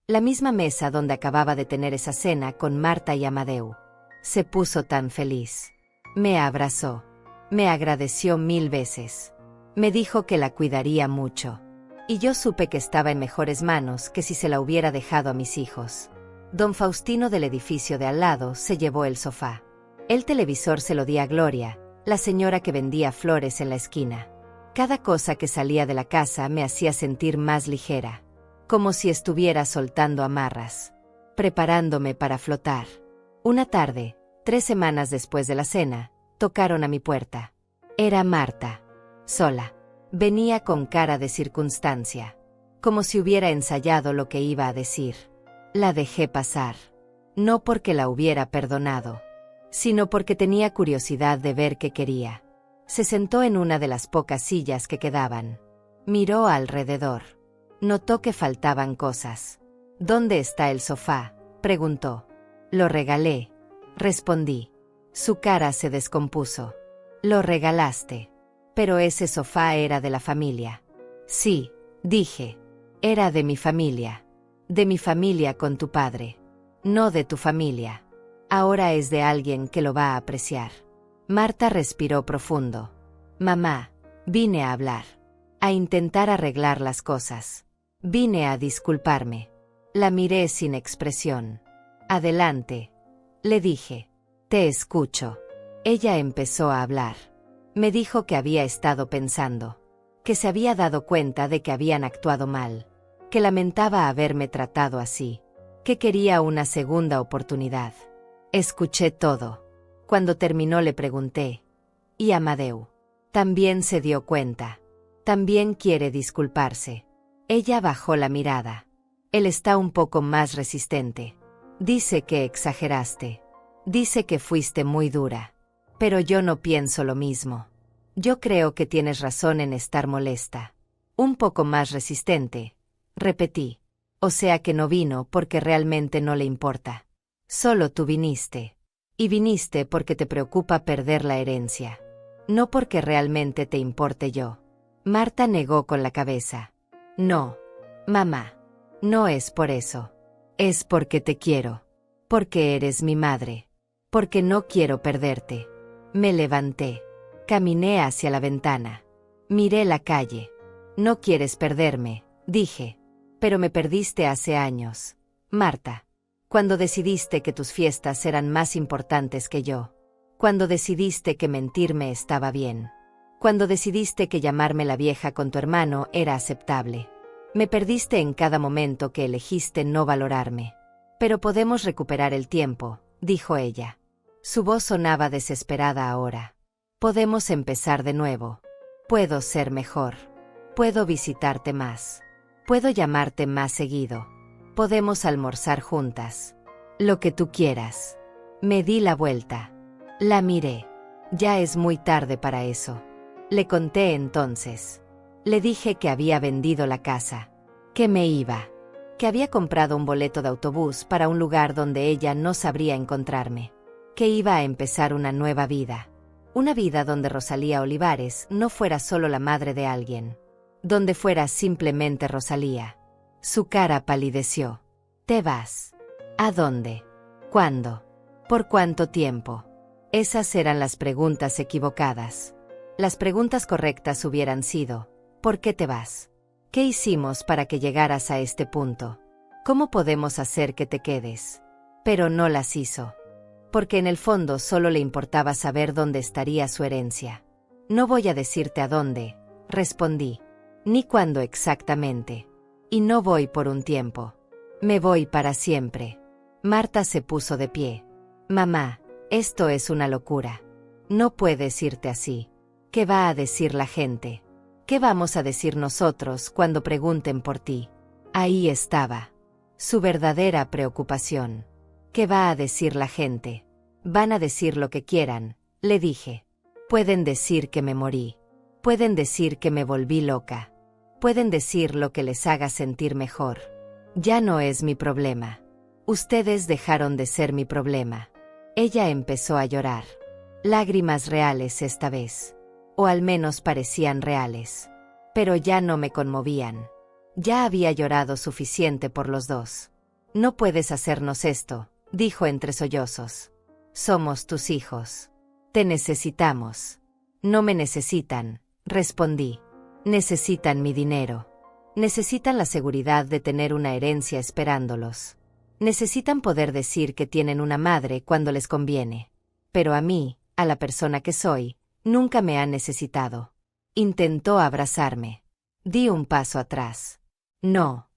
La misma mesa donde acababa de tener esa cena con Marta y Amadeu. Se puso tan feliz. Me abrazó. Me agradeció 1000 veces. Me dijo que la cuidaría mucho. Y yo supe que estaba en mejores manos que si se la hubiera dejado a mis hijos. Don Faustino del edificio de al lado se llevó el sofá. El televisor se lo di a Gloria, la señora que vendía flores en la esquina. Cada cosa que salía de la casa me hacía sentir más ligera, como si estuviera soltando amarras, preparándome para flotar. Una tarde, 3 semanas después de la cena, tocaron a mi puerta. Era Marta, sola. Venía con cara de circunstancia, como si hubiera ensayado lo que iba a decir. La dejé pasar, no porque la hubiera perdonado, sino porque tenía curiosidad de ver qué quería. Se sentó en una de las pocas sillas que quedaban. Miró alrededor. Notó que faltaban cosas. ¿Dónde está el sofá?, preguntó. Lo regalé, respondí. Su cara se descompuso. Lo regalaste. Pero ese sofá era de la familia. Sí, dije. Era de mi familia. De mi familia con tu padre. No de tu familia. Ahora es de alguien que lo va a apreciar. Marta respiró profundo. Mamá, vine a hablar. A intentar arreglar las cosas. Vine a disculparme. La miré sin expresión. Adelante, le dije. Te escucho. Ella empezó a hablar. Me dijo que había estado pensando. Que se había dado cuenta de que habían actuado mal. Que lamentaba haberme tratado así. Que quería una segunda oportunidad. Escuché todo. Cuando terminó le pregunté. ¿Y Amadeu? También se dio cuenta. También quiere disculparse. Ella bajó la mirada. Él está un poco más resistente. Dice que exageraste. Dice que fuiste muy dura. Pero yo no pienso lo mismo. Yo creo que tienes razón en estar molesta. Un poco más resistente, repetí. O sea que no vino porque realmente no le importa. Solo tú viniste. Y viniste porque te preocupa perder la herencia. No porque realmente te importe yo. Marta negó con la cabeza. No, mamá. No es por eso. Es porque te quiero. Porque eres mi madre. Porque no quiero perderte. Me levanté. Caminé hacia la ventana. Miré la calle. No quieres perderme, dije. Pero me perdiste hace años, Marta. Cuando decidiste que tus fiestas eran más importantes que yo. Cuando decidiste que mentirme estaba bien. Cuando decidiste que llamarme la vieja con tu hermano era aceptable. Me perdiste en cada momento que elegiste no valorarme. Pero podemos recuperar el tiempo, dijo ella. Su voz sonaba desesperada ahora. Podemos empezar de nuevo. Puedo ser mejor. Puedo visitarte más. Puedo llamarte más seguido. Podemos almorzar juntas. Lo que tú quieras. Me di la vuelta. La miré. Ya es muy tarde para eso. Le conté entonces. Le dije que había vendido la casa, que me iba, que había comprado un boleto de autobús para un lugar donde ella no sabría encontrarme, que iba a empezar una nueva vida. Una vida donde Rosalía Olivares no fuera solo la madre de alguien, donde fuera simplemente Rosalía. Su cara palideció. ¿Te vas? ¿A dónde? ¿Cuándo? ¿Por cuánto tiempo? Esas eran las preguntas equivocadas. Las preguntas correctas hubieran sido: ¿por qué te vas? ¿Qué hicimos para que llegaras a este punto? ¿Cómo podemos hacer que te quedes? Pero no las hizo. Porque en el fondo solo le importaba saber dónde estaría su herencia. No voy a decirte a dónde, respondí, ni cuándo exactamente. Y no voy por un tiempo. Me voy para siempre. Marta se puso de pie. Mamá, esto es una locura. No puedes irte así. ¿Qué va a decir la gente? ¿Qué vamos a decir nosotros cuando pregunten por ti? Ahí estaba. Su verdadera preocupación. ¿Qué va a decir la gente? Van a decir lo que quieran, le dije. Pueden decir que me morí. Pueden decir que me volví loca. Pueden decir lo que les haga sentir mejor. Ya no es mi problema. Ustedes dejaron de ser mi problema. Ella empezó a llorar. Lágrimas reales esta vez. O al menos parecían reales. Pero ya no me conmovían. Ya había llorado suficiente por los dos. No puedes hacernos esto, dijo entre sollozos. Somos tus hijos. Te necesitamos. No me necesitan, respondí. Necesitan mi dinero. Necesitan la seguridad de tener una herencia esperándolos. Necesitan poder decir que tienen una madre cuando les conviene. Pero a mí, a la persona que soy, nunca me han necesitado. Intentó abrazarme. Di un paso atrás. No.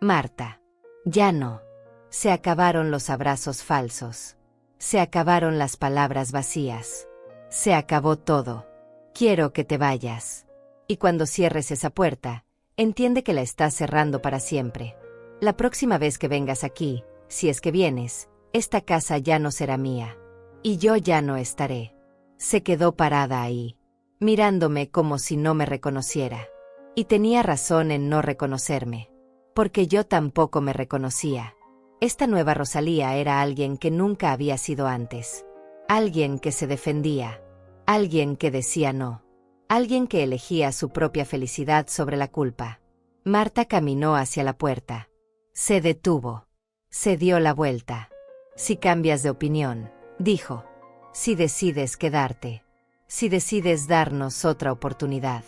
Marta. Ya no. Se acabaron los abrazos falsos. Se acabaron las palabras vacías. Se acabó todo. Quiero que te vayas. Y cuando cierres esa puerta, entiende que la estás cerrando para siempre. La próxima vez que vengas aquí, si es que vienes, esta casa ya no será mía. Y yo ya no estaré. Se quedó parada ahí, mirándome como si no me reconociera. Y tenía razón en no reconocerme. Porque yo tampoco me reconocía. Esta nueva Rosalía era alguien que nunca había sido antes. Alguien que se defendía. Alguien que decía no. Alguien que elegía su propia felicidad sobre la culpa. Marta caminó hacia la puerta. Se detuvo. Se dio la vuelta. Si cambias de opinión, dijo. Si decides quedarte. Si decides darnos otra oportunidad.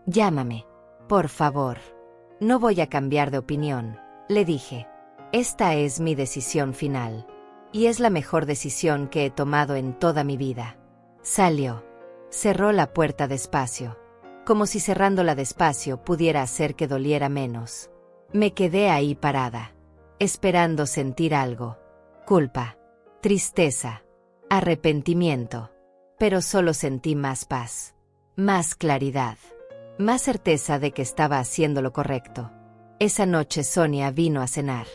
Llámame. Por favor. No voy a cambiar de opinión, le dije. Esta es mi decisión final. Y es la mejor decisión que he tomado en toda mi vida. Salió. Cerró la puerta despacio. Como si cerrándola despacio pudiera hacer que doliera menos. Me quedé ahí parada. Esperando sentir algo. Culpa. Tristeza. Arrepentimiento. Pero solo sentí más paz. Más claridad. Más certeza de que estaba haciendo lo correcto. Esa noche Sonia vino a cenar.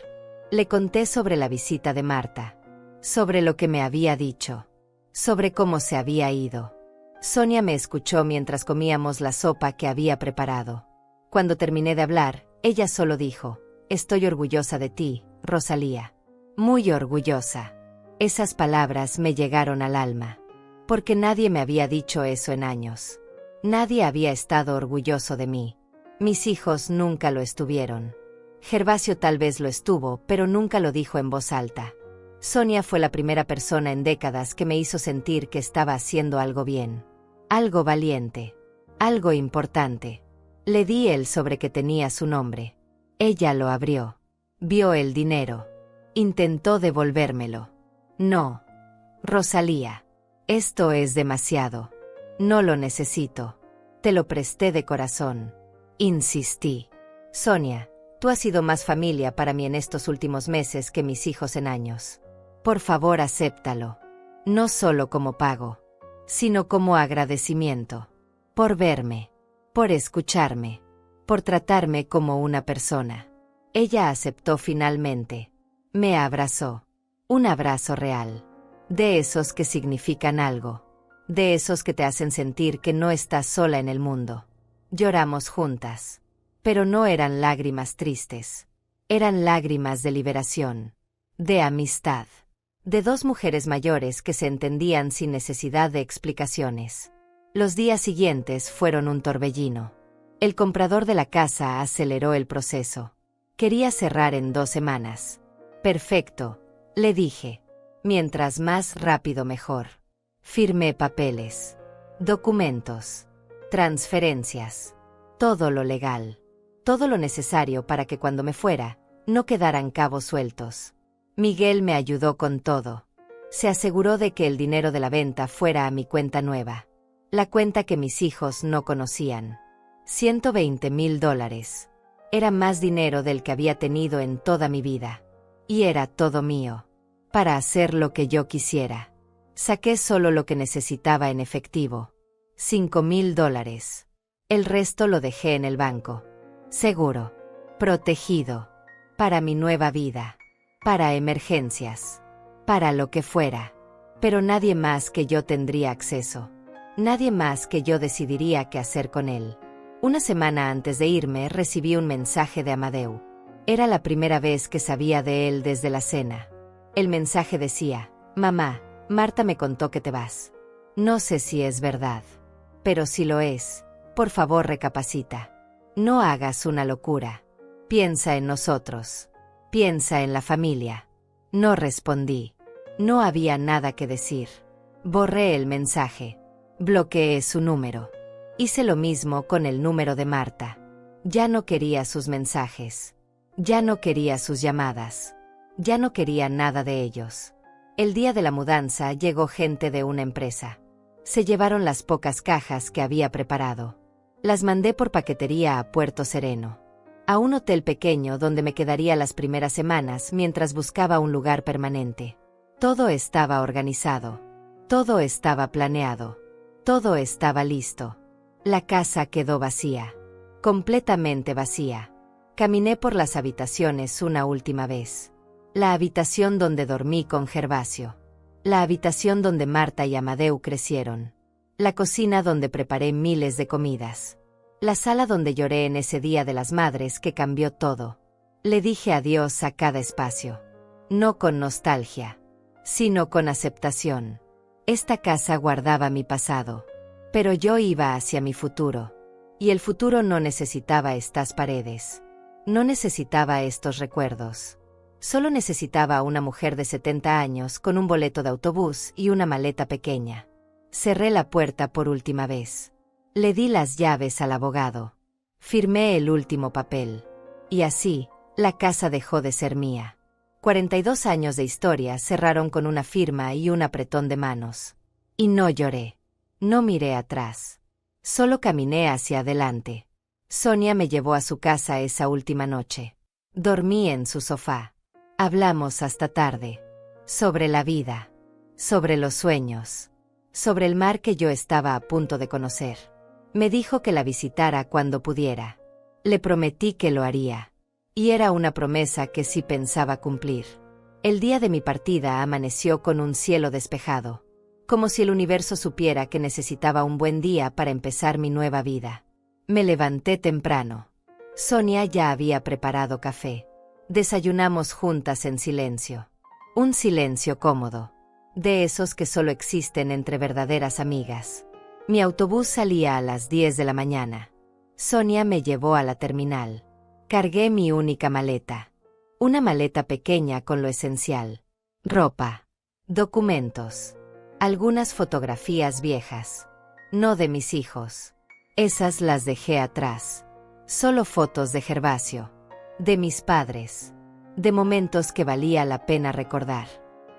Le conté sobre la visita de Marta. Sobre lo que me había dicho. Sobre cómo se había ido. Sonia me escuchó mientras comíamos la sopa que había preparado. Cuando terminé de hablar, ella solo dijo: estoy orgullosa de ti, Rosalía. Muy orgullosa. Esas palabras me llegaron al alma. Porque nadie me había dicho eso en años. Nadie había estado orgulloso de mí. Mis hijos nunca lo estuvieron. Gervasio tal vez lo estuvo, pero nunca lo dijo en voz alta. Sonia fue la primera persona en décadas que me hizo sentir que estaba haciendo algo bien. Algo valiente. Algo importante. Le di el sobre que tenía su nombre. Ella lo abrió. Vio el dinero. Intentó devolvérmelo. No. Rosalía. Esto es demasiado. No lo necesito. Te lo presté de corazón. Insistí. Sonia, tú has sido más familia para mí en estos últimos meses que mis hijos en años. Por favor, acéptalo. No solo como pago, sino como agradecimiento. Por verme. Por escucharme. Por tratarme como una persona. Ella aceptó finalmente. Me abrazó. Un abrazo real. De esos que significan algo. De esos que te hacen sentir que no estás sola en el mundo. Lloramos juntas. Pero no eran lágrimas tristes. Eran lágrimas de liberación. De amistad. De dos mujeres mayores que se entendían sin necesidad de explicaciones. Los días siguientes fueron un torbellino. El comprador de la casa aceleró el proceso. Quería cerrar en 2 semanas. Perfecto, le dije. Mientras más rápido mejor. Firmé papeles, documentos, transferencias, todo lo legal, todo lo necesario para que cuando me fuera, no quedaran cabos sueltos. Miguel me ayudó con todo. Se aseguró de que el dinero de la venta fuera a mi cuenta nueva. La cuenta que mis hijos no conocían. $120,000. Era más dinero del que había tenido en toda mi vida. Y era todo mío. Para hacer lo que yo quisiera. Saqué solo lo que necesitaba en efectivo. $5,000. El resto lo dejé en el banco. Seguro. Protegido. Para mi nueva vida. Para emergencias. Para lo que fuera. Pero nadie más que yo tendría acceso. Nadie más que yo decidiría qué hacer con él. Una semana antes de irme recibí un mensaje de Amadeu. Era la primera vez que sabía de él desde la cena. El mensaje decía: «Mamá, Marta me contó que te vas. No sé si es verdad. Pero si lo es, por favor recapacita. No hagas una locura. Piensa en nosotros. Piensa en la familia». No respondí. No había nada que decir. Borré el mensaje. Bloqueé su número. Hice lo mismo con el número de Marta. Ya no quería sus mensajes. Ya no quería sus llamadas. Ya no quería nada de ellos. El día de la mudanza llegó gente de una empresa. Se llevaron las pocas cajas que había preparado. Las mandé por paquetería a Puerto Sereno. A un hotel pequeño donde me quedaría las primeras semanas mientras buscaba un lugar permanente. Todo estaba organizado. Todo estaba planeado. Todo estaba listo. La casa quedó vacía. Completamente vacía. Caminé por las habitaciones una última vez. La habitación donde dormí con Gervasio. La habitación donde Marta y Amadeu crecieron. La cocina donde preparé miles de comidas. La sala donde lloré en ese Día de las Madres que cambió todo. Le dije adiós a cada espacio. No con nostalgia, sino con aceptación. Esta casa guardaba mi pasado. Pero yo iba hacia mi futuro. Y el futuro no necesitaba estas paredes. No necesitaba estos recuerdos. Solo necesitaba a una mujer de 70 años con un boleto de autobús y una maleta pequeña. Cerré la puerta por última vez. Le di las llaves al abogado. Firmé el último papel. Y así, la casa dejó de ser mía. 42 años de historia cerraron con una firma y un apretón de manos. Y no lloré. No miré atrás. Solo caminé hacia adelante. Sonia me llevó a su casa esa última noche. Dormí en su sofá. Hablamos hasta tarde. Sobre la vida. Sobre los sueños. Sobre el mar que yo estaba a punto de conocer. Me dijo que la visitara cuando pudiera. Le prometí que lo haría. Y era una promesa que sí pensaba cumplir. El día de mi partida amaneció con un cielo despejado. Como si el universo supiera que necesitaba un buen día para empezar mi nueva vida. Me levanté temprano. Sonia ya había preparado café. Desayunamos juntas en silencio. Un silencio cómodo. De esos que solo existen entre verdaderas amigas. Mi autobús salía a las 10 de la mañana. Sonia me llevó a la terminal. Cargué mi única maleta. Una maleta pequeña con lo esencial. Ropa. Documentos. Algunas fotografías viejas. No de mis hijos. Esas las dejé atrás. Solo fotos de Gervasio. De mis padres. De momentos que valía la pena recordar.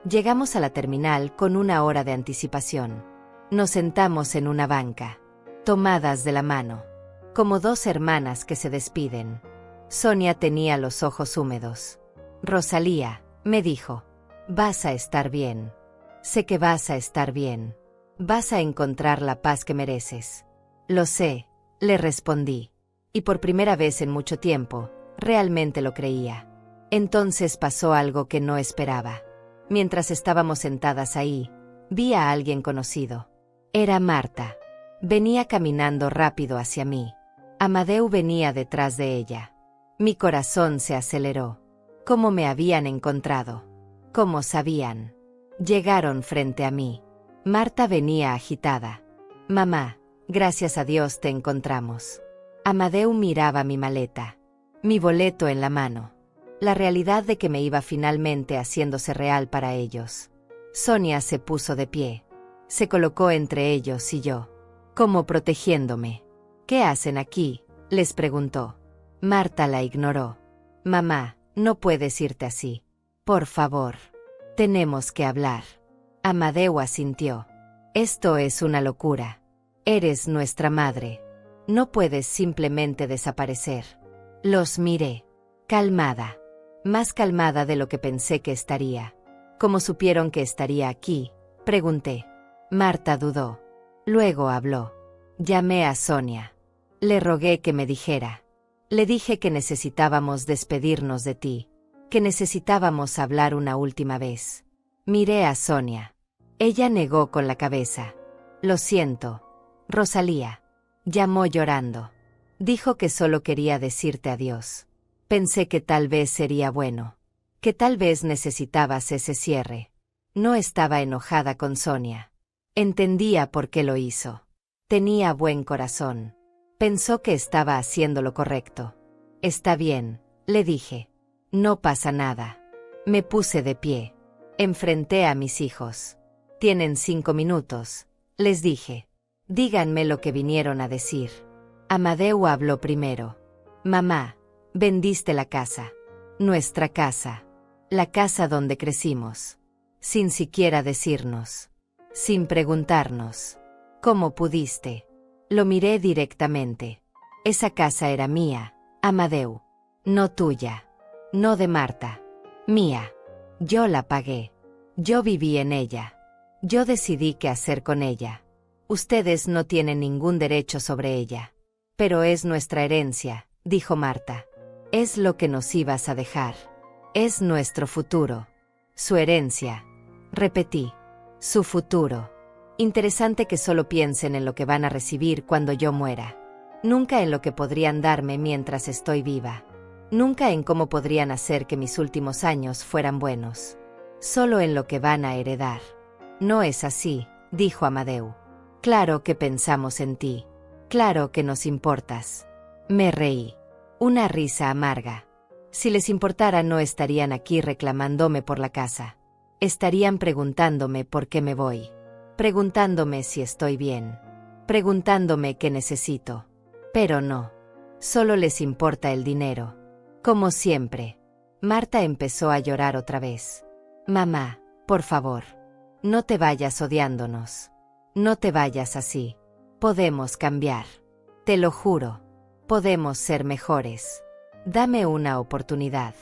Llegamos a la terminal con 1 hora de anticipación. Nos sentamos en una banca. Tomadas de la mano. Como 2 hermanas que se despiden. Sonia tenía los ojos húmedos. Rosalía, me dijo. Vas a estar bien. Sé que vas a estar bien. Vas a encontrar la paz que mereces. Lo sé, le respondí. Y por primera vez en mucho tiempo, realmente lo creía. Entonces pasó algo que no esperaba. Mientras estábamos sentadas ahí, vi a alguien conocido. Era Marta. Venía caminando rápido hacia mí. Amadeu venía detrás de ella. Mi corazón se aceleró. ¿Cómo me habían encontrado? ¿Cómo sabían? Llegaron frente a mí. Marta venía agitada. Mamá, gracias a Dios te encontramos. Amadeu miraba mi maleta. Mi boleto en la mano. La realidad de que me iba finalmente haciéndose real para ellos. Sonia se puso de pie. Se colocó entre ellos y yo. Como protegiéndome. ¿Qué hacen aquí?, les preguntó. Marta la ignoró. Mamá, no puedes irte así. Por favor. Tenemos que hablar. Amadeu asintió. Esto es una locura. Eres nuestra madre. No puedes simplemente desaparecer. Los miré. Calmada. Más calmada de lo que pensé que estaría. ¿Cómo supieron que estaría aquí?, pregunté. Marta dudó. Luego habló. Llamé a Sonia. Le rogué que me dijera. Le dije que necesitábamos despedirnos de ti. Que necesitábamos hablar una última vez. Miré a Sonia. Ella negó con la cabeza. Lo siento, Rosalía. Llamó llorando. Dijo que solo quería decirte adiós. Pensé que tal vez sería bueno. Que tal vez necesitabas ese cierre. No estaba enojada con Sonia. Entendía por qué lo hizo. Tenía buen corazón. Pensó que estaba haciendo lo correcto. Está bien, le dije. No pasa nada. Me puse de pie. Enfrenté a mis hijos. Tienen 5 minutos, les dije. Díganme lo que vinieron a decir. Amadeu habló primero. Mamá, vendiste la casa. Nuestra casa. La casa donde crecimos. Sin siquiera decirnos. Sin preguntarnos. ¿Cómo pudiste? Lo miré directamente. Esa casa era mía, Amadeu. No tuya. No de Marta. Mía. Yo la pagué. Yo viví en ella. Yo decidí qué hacer con ella. Ustedes no tienen ningún derecho sobre ella. Pero es nuestra herencia, dijo Marta. Es lo que nos ibas a dejar. Es nuestro futuro. Su herencia. Repetí. Su futuro. Interesante que solo piensen en lo que van a recibir cuando yo muera. Nunca en lo que podrían darme mientras estoy viva. Nunca en cómo podrían hacer que mis últimos años fueran buenos. Solo en lo que van a heredar. No es así, dijo Amadeu. Claro que pensamos en ti. Claro que nos importas. Me reí. Una risa amarga. Si les importara no estarían aquí reclamándome por la casa. Estarían preguntándome por qué me voy. Preguntándome si estoy bien. Preguntándome qué necesito. Pero no. Solo les importa el dinero. Como siempre. Marta empezó a llorar otra vez. Mamá, por favor. No te vayas odiándonos. No te vayas así. Podemos cambiar. Te lo juro. Podemos ser mejores. Dame una oportunidad.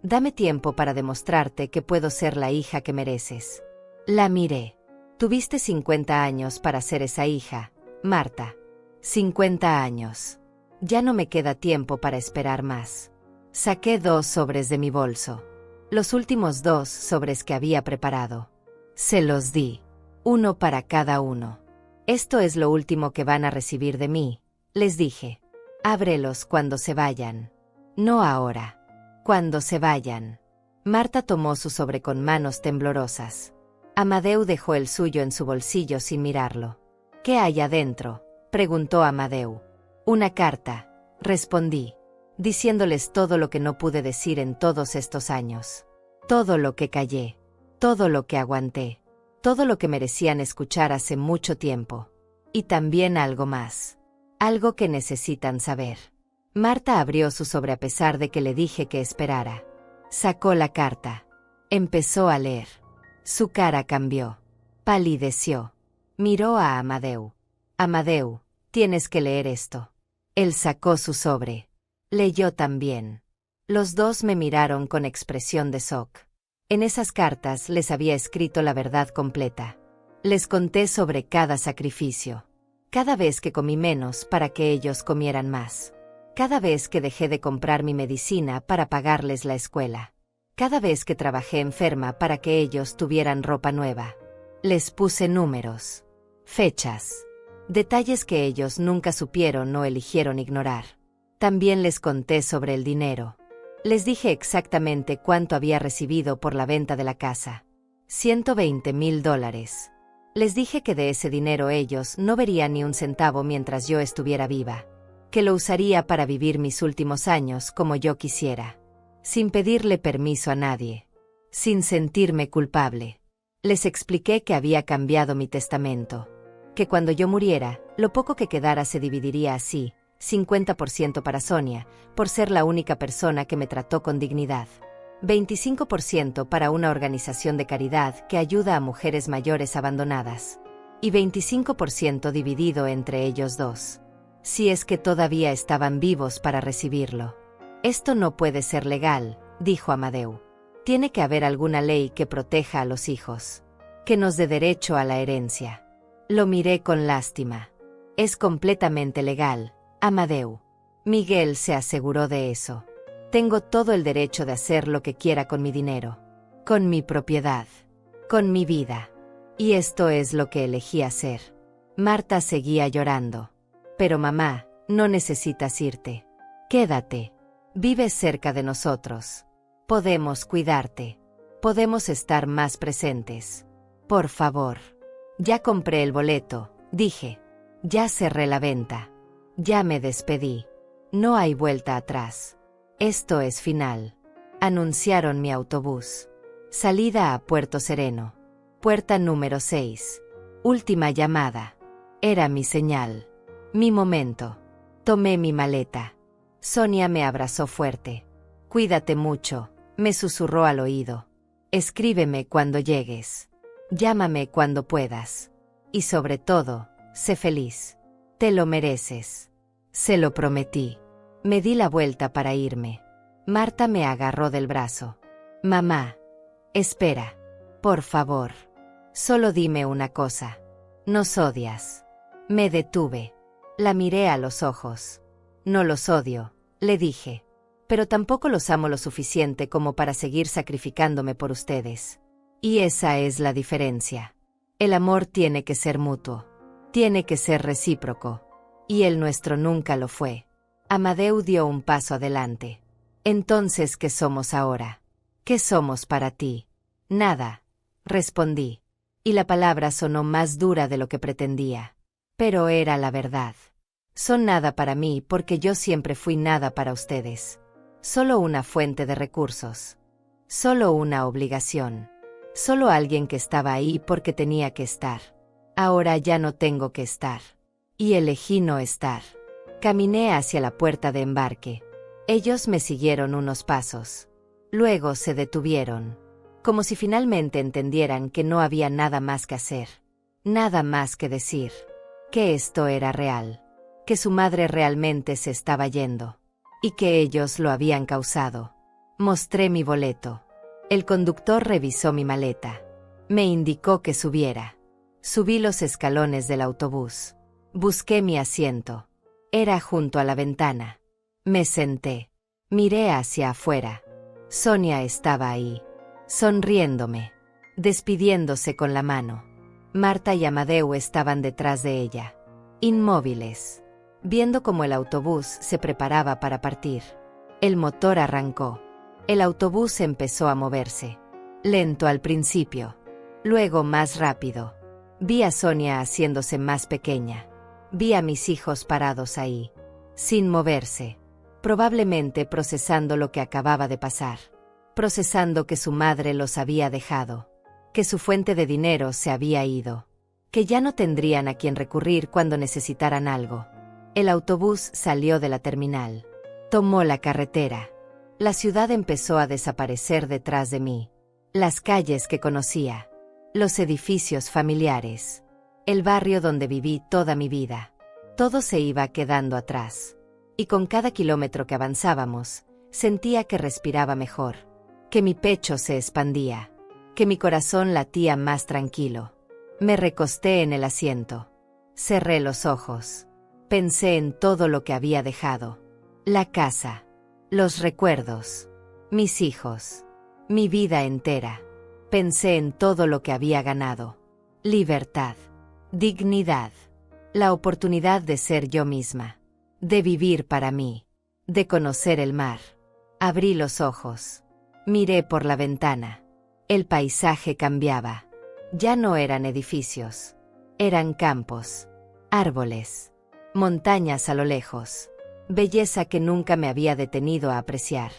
Dame tiempo para demostrarte que puedo ser la hija que mereces. La miré. Tuviste 50 años para ser esa hija, Marta. 50 años. Ya no me queda tiempo para esperar más. Saqué 2 sobres de mi bolso. Los últimos 2 sobres que había preparado. Se los di. 1 para cada uno. Esto es lo último que van a recibir de mí, les dije. Ábrelos cuando se vayan. No ahora. Cuando se vayan. Marta tomó su sobre con manos temblorosas. Amadeu dejó el suyo en su bolsillo sin mirarlo. ¿Qué hay adentro?, preguntó Amadeu. Una carta, respondí, diciéndoles todo lo que no pude decir en todos estos años. Todo lo que callé. Todo lo que aguanté. Todo lo que merecían escuchar hace mucho tiempo. Y también algo más. Algo que necesitan saber. Marta abrió su sobre a pesar de que le dije que esperara. Sacó la carta. Empezó a leer. Su cara cambió. Palideció. Miró a Amadeu. Amadeu, tienes que leer esto. Él sacó su sobre. Leyó también. Los dos me miraron con expresión de shock. En esas cartas les había escrito la verdad completa. Les conté sobre cada sacrificio. Cada vez que comí menos para que ellos comieran más. Cada vez que dejé de comprar mi medicina para pagarles la escuela. Cada vez que trabajé enferma para que ellos tuvieran ropa nueva. Les puse números, fechas, detalles que ellos nunca supieron o eligieron ignorar. También les conté sobre el dinero. Les dije exactamente cuánto había recibido por la venta de la casa. $120,000. Les dije que de ese dinero ellos no verían ni un centavo mientras yo estuviera viva. Que lo usaría para vivir mis últimos años como yo quisiera. Sin pedirle permiso a nadie. Sin sentirme culpable. Les expliqué que había cambiado mi testamento. Que cuando yo muriera, lo poco que quedara se dividiría así. 50% para Sonia, por ser la única persona que me trató con dignidad. 25% para una organización de caridad que ayuda a mujeres mayores abandonadas. Y 25% dividido entre ellos dos. Si es que todavía estaban vivos para recibirlo. Esto no puede ser legal, dijo Amadeu. Tiene que haber alguna ley que proteja a los hijos. Que nos dé derecho a la herencia. Lo miré con lástima. Es completamente legal, Amadeu. Miguel se aseguró de eso. Tengo todo el derecho de hacer lo que quiera con mi dinero. Con mi propiedad. Con mi vida. Y esto es lo que elegí hacer. Marta seguía llorando. Pero mamá, no necesitas irte. Quédate. Vives cerca de nosotros. Podemos cuidarte. Podemos estar más presentes. Por favor. Ya compré el boleto, dije. Ya cerré la venta. Ya me despedí. No hay vuelta atrás. Esto es final. Anunciaron mi autobús. Salida a Puerto Sereno. Puerta número 6. Última llamada. Era mi señal. Mi momento. Tomé mi maleta. Sonia me abrazó fuerte. Cuídate mucho, me susurró al oído. Escríbeme cuando llegues. Llámame cuando puedas. Y sobre todo, sé feliz. Te lo mereces. Se lo prometí. Me di la vuelta para irme. Marta me agarró del brazo. Mamá. Espera. Por favor. Solo dime una cosa. ¿Nos odias? Me detuve. La miré a los ojos. No los odio, le dije. Pero tampoco los amo lo suficiente como para seguir sacrificándome por ustedes. Y esa es la diferencia. El amor tiene que ser mutuo. Tiene que ser recíproco. Y el nuestro nunca lo fue. Amadeu dio un paso adelante. Entonces, ¿qué somos ahora? ¿Qué somos para ti? Nada, respondí. Y la palabra sonó más dura de lo que pretendía. Pero era la verdad. Son nada para mí porque yo siempre fui nada para ustedes. Solo una fuente de recursos. Solo una obligación. Solo alguien que estaba ahí porque tenía que estar. Ahora ya no tengo que estar. Y elegí no estar. Caminé hacia la puerta de embarque. Ellos me siguieron unos pasos. Luego se detuvieron. Como si finalmente entendieran que no había nada más que hacer. Nada más que decir. Que esto era real. Que su madre realmente se estaba yendo. Y que ellos lo habían causado. Mostré mi boleto. El conductor revisó mi maleta. Me indicó que subiera. Subí los escalones del autobús. Busqué mi asiento. Era junto a la ventana. Me senté. Miré hacia afuera. Sonia estaba ahí. Sonriéndome. Despidiéndose con la mano. Marta y Amadeu estaban detrás de ella. Inmóviles. Viendo cómo el autobús se preparaba para partir. El motor arrancó. El autobús empezó a moverse. Lento al principio. Luego más rápido. Vi a Sonia haciéndose más pequeña. Vi a mis hijos parados ahí. Sin moverse. Probablemente procesando lo que acababa de pasar. Procesando que su madre los había dejado. Que su fuente de dinero se había ido. Que ya no tendrían a quien recurrir cuando necesitaran algo. El autobús salió de la terminal. Tomó la carretera. La ciudad empezó a desaparecer detrás de mí. Las calles que conocía. Los edificios familiares. El barrio donde viví toda mi vida. Todo se iba quedando atrás. Y con cada kilómetro que avanzábamos, sentía que respiraba mejor. Que mi pecho se expandía. Que mi corazón latía más tranquilo. Me recosté en el asiento. Cerré los ojos. Pensé en todo lo que había dejado. La casa. Los recuerdos. Mis hijos. Mi vida entera. Pensé en todo lo que había ganado. Libertad. Dignidad. La oportunidad de ser yo misma. De vivir para mí. De conocer el mar. Abrí los ojos. Miré por la ventana. El paisaje cambiaba. Ya no eran edificios. Eran campos. Árboles. Montañas a lo lejos. Belleza que nunca me había detenido a apreciar.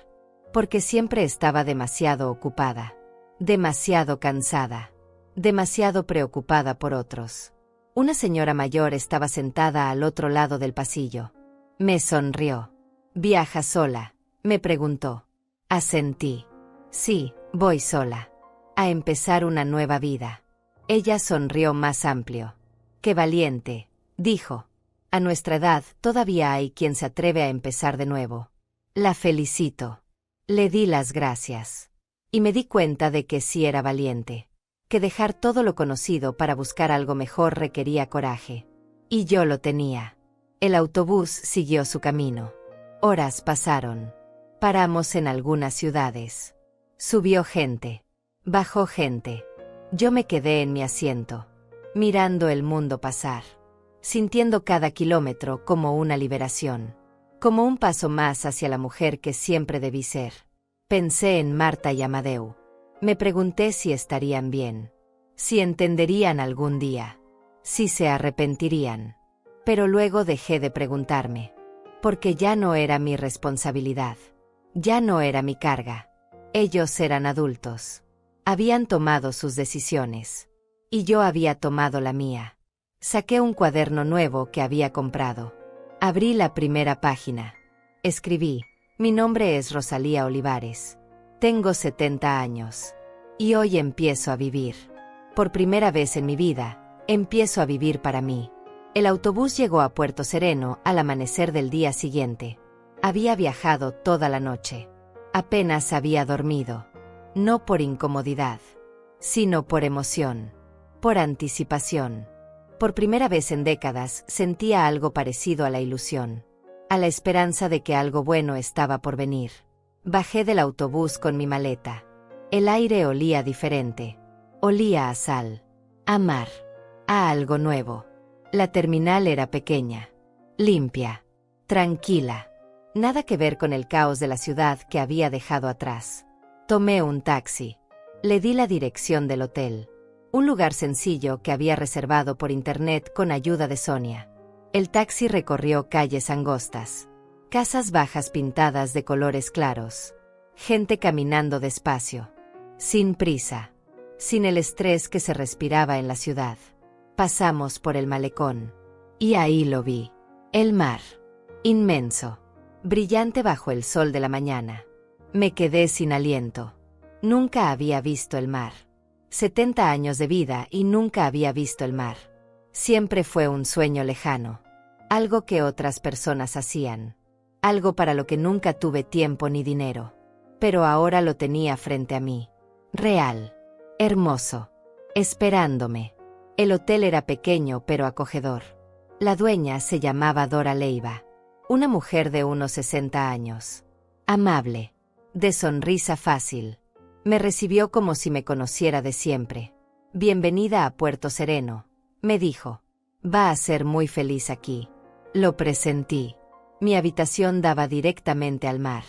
Porque siempre estaba demasiado ocupada. Demasiado cansada. Demasiado preocupada por otros. Una señora mayor estaba sentada al otro lado del pasillo. Me sonrió. ¿Viaja sola?, me preguntó. Asentí. Sí, voy sola. A empezar una nueva vida. Ella sonrió más amplio. Qué valiente, dijo. A nuestra edad todavía hay quien se atreve a empezar de nuevo. La felicito. Le di las gracias. Y me di cuenta de que sí era valiente. Que dejar todo lo conocido para buscar algo mejor requería coraje. Y yo lo tenía. El autobús siguió su camino. Horas pasaron. Paramos en algunas ciudades. Subió gente. Bajó gente. Yo me quedé en mi asiento, mirando el mundo pasar, sintiendo cada kilómetro como una liberación, como un paso más hacia la mujer que siempre debí ser. Pensé en Marta y Amadeu. Me pregunté si estarían bien, si entenderían algún día, si se arrepentirían. Pero luego dejé de preguntarme, porque ya no era mi responsabilidad, ya no era mi carga. Ellos eran adultos. Habían tomado sus decisiones. Y yo había tomado la mía. Saqué un cuaderno nuevo que había comprado. Abrí la primera página. Escribí: mi nombre es Rosalía Olivares. Tengo 70 años. Y hoy empiezo a vivir. Por primera vez en mi vida, empiezo a vivir para mí. El autobús llegó a Puerto Sereno al amanecer del día siguiente. Había viajado toda la noche. Apenas había dormido. No por incomodidad, sino por emoción, por anticipación. Por primera vez en décadas sentía algo parecido a la ilusión, a la esperanza de que algo bueno estaba por venir. Bajé del autobús con mi maleta. El aire olía diferente. Olía a sal, a mar, a algo nuevo. La terminal era pequeña, limpia, tranquila. Nada que ver con el caos de la ciudad que había dejado atrás. Tomé un taxi. Le di la dirección del hotel. Un lugar sencillo que había reservado por internet con ayuda de Sonia. El taxi recorrió calles angostas. Casas bajas pintadas de colores claros. Gente caminando despacio. Sin prisa. Sin el estrés que se respiraba en la ciudad. Pasamos por el malecón. Y ahí lo vi. El mar. Inmenso. Brillante bajo el sol de la mañana. Me quedé sin aliento. Nunca había visto el mar. 70 años de vida y nunca había visto el mar. Siempre fue un sueño lejano. Algo que otras personas hacían. Algo para lo que nunca tuve tiempo ni dinero. Pero ahora lo tenía frente a mí. Real. Hermoso. Esperándome. El hotel era pequeño pero acogedor. La dueña se llamaba Dora Leiva. Una mujer de unos 60 años. Amable. De sonrisa fácil. Me recibió como si me conociera de siempre. Bienvenida a Puerto Sereno, me dijo. Va a ser muy feliz aquí. Lo presentí. Mi habitación daba directamente al mar.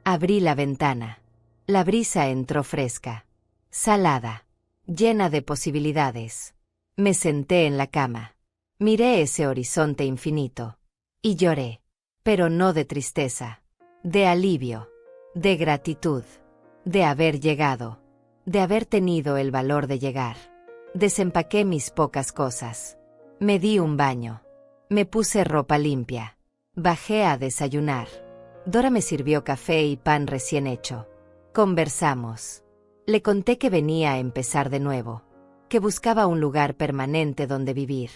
Abrí la ventana. La brisa entró fresca. Salada. Llena de posibilidades. Me senté en la cama. Miré ese horizonte infinito. Y lloré. Pero no de tristeza. De alivio. De gratitud. De haber llegado. De haber tenido el valor de llegar. Desempaqué mis pocas cosas. Me di un baño. Me puse ropa limpia. Bajé a desayunar. Dora me sirvió café y pan recién hecho. Conversamos. Le conté que venía a empezar de nuevo. Que buscaba un lugar permanente donde vivir.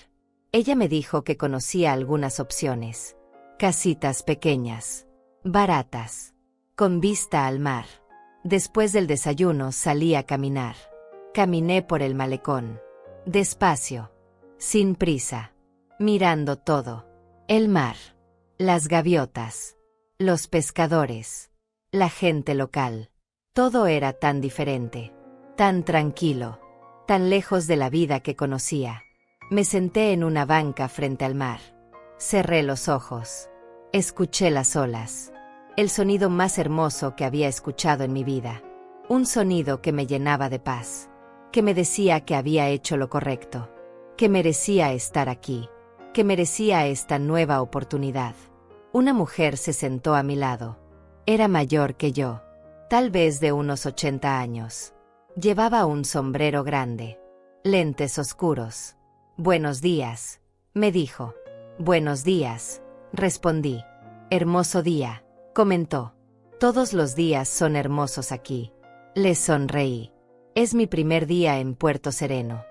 Ella me dijo que conocía algunas opciones. Casitas pequeñas. Baratas. Con vista al mar. Después del desayuno salí a caminar. Caminé por el malecón. Despacio. Sin prisa. Mirando todo. El mar. Las gaviotas. Los pescadores. La gente local. Todo era tan diferente, tan tranquilo, tan lejos de la vida que conocía. Me senté en una banca frente al mar. Cerré los ojos. Escuché las olas. El sonido más hermoso que había escuchado en mi vida. Un sonido que me llenaba de paz. Que me decía que había hecho lo correcto. Que merecía estar aquí. Que merecía esta nueva oportunidad. Una mujer se sentó a mi lado. Era mayor que yo. Tal vez de unos 80 años. Llevaba un sombrero grande. Lentes oscuros. «Buenos días», me dijo. «Buenos días», respondí. «Hermoso día», comentó. «Todos los días son hermosos aquí». Le sonreí. «Es mi primer día en Puerto Sereno».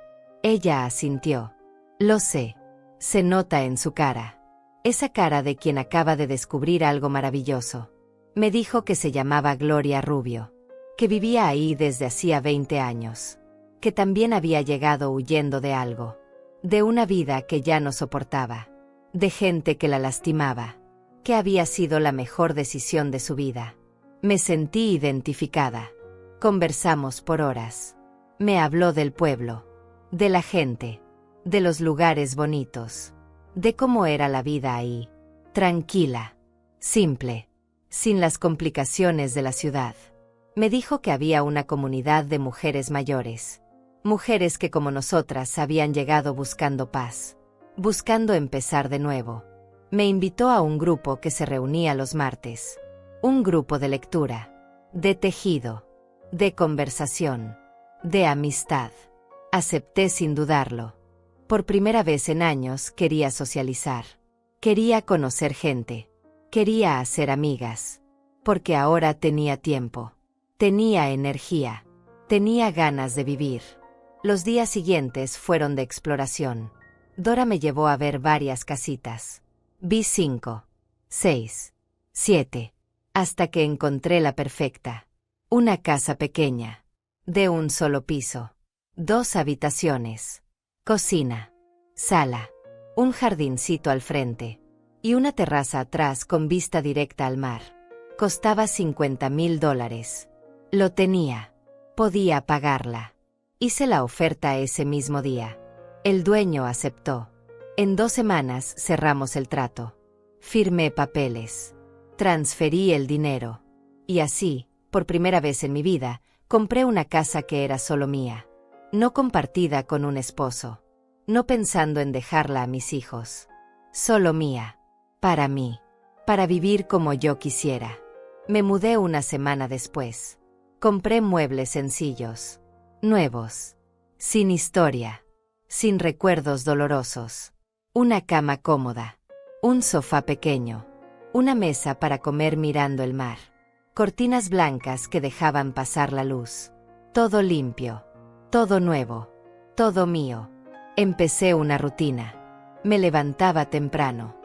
Ella asintió. «Lo sé. Se nota en su cara. Esa cara de quien acaba de descubrir algo maravilloso». Me dijo que se llamaba Gloria Rubio. Que vivía ahí desde hacía 20 años. Que también había llegado huyendo de algo. De una vida que ya no soportaba. De gente que la lastimaba. Que había sido la mejor decisión de su vida. Me sentí identificada. Conversamos por horas. Me habló del pueblo. De la gente. De los lugares bonitos. De cómo era la vida ahí. Tranquila. Simple. Sin las complicaciones de la ciudad. Me dijo que había una comunidad de mujeres mayores. Mujeres que como nosotras habían llegado buscando paz. Buscando empezar de nuevo. Me invitó a un grupo que se reunía los martes. Un grupo de lectura. De tejido. De conversación. De amistad. Acepté sin dudarlo. Por primera vez en años quería socializar. Quería conocer gente. Quería hacer amigas. Porque ahora tenía tiempo. Tenía energía. Tenía ganas de vivir. Los días siguientes fueron de exploración. Dora me llevó a ver varias casitas. Vi 5, 6, 7, hasta que encontré la perfecta. Una casa pequeña. De un solo piso. 2 habitaciones. Cocina. Sala. Un jardincito al frente. Y una terraza atrás con vista directa al mar. Costaba $50,000. Lo tenía. Podía pagarla. Hice la oferta ese mismo día. El dueño aceptó. En 2 semanas cerramos el trato. Firmé papeles. Transferí el dinero. Y así, por primera vez en mi vida, compré una casa que era solo mía. No compartida con un esposo. No pensando en dejarla a mis hijos. Solo mía. Para mí. Para vivir como yo quisiera. Me mudé una semana después. Compré muebles sencillos. Nuevos. Sin historia. Sin recuerdos dolorosos. Una cama cómoda. Un sofá pequeño. Una mesa para comer mirando el mar. Cortinas blancas que dejaban pasar la luz. Todo limpio. Todo nuevo. Todo mío. Empecé una rutina. Me levantaba temprano.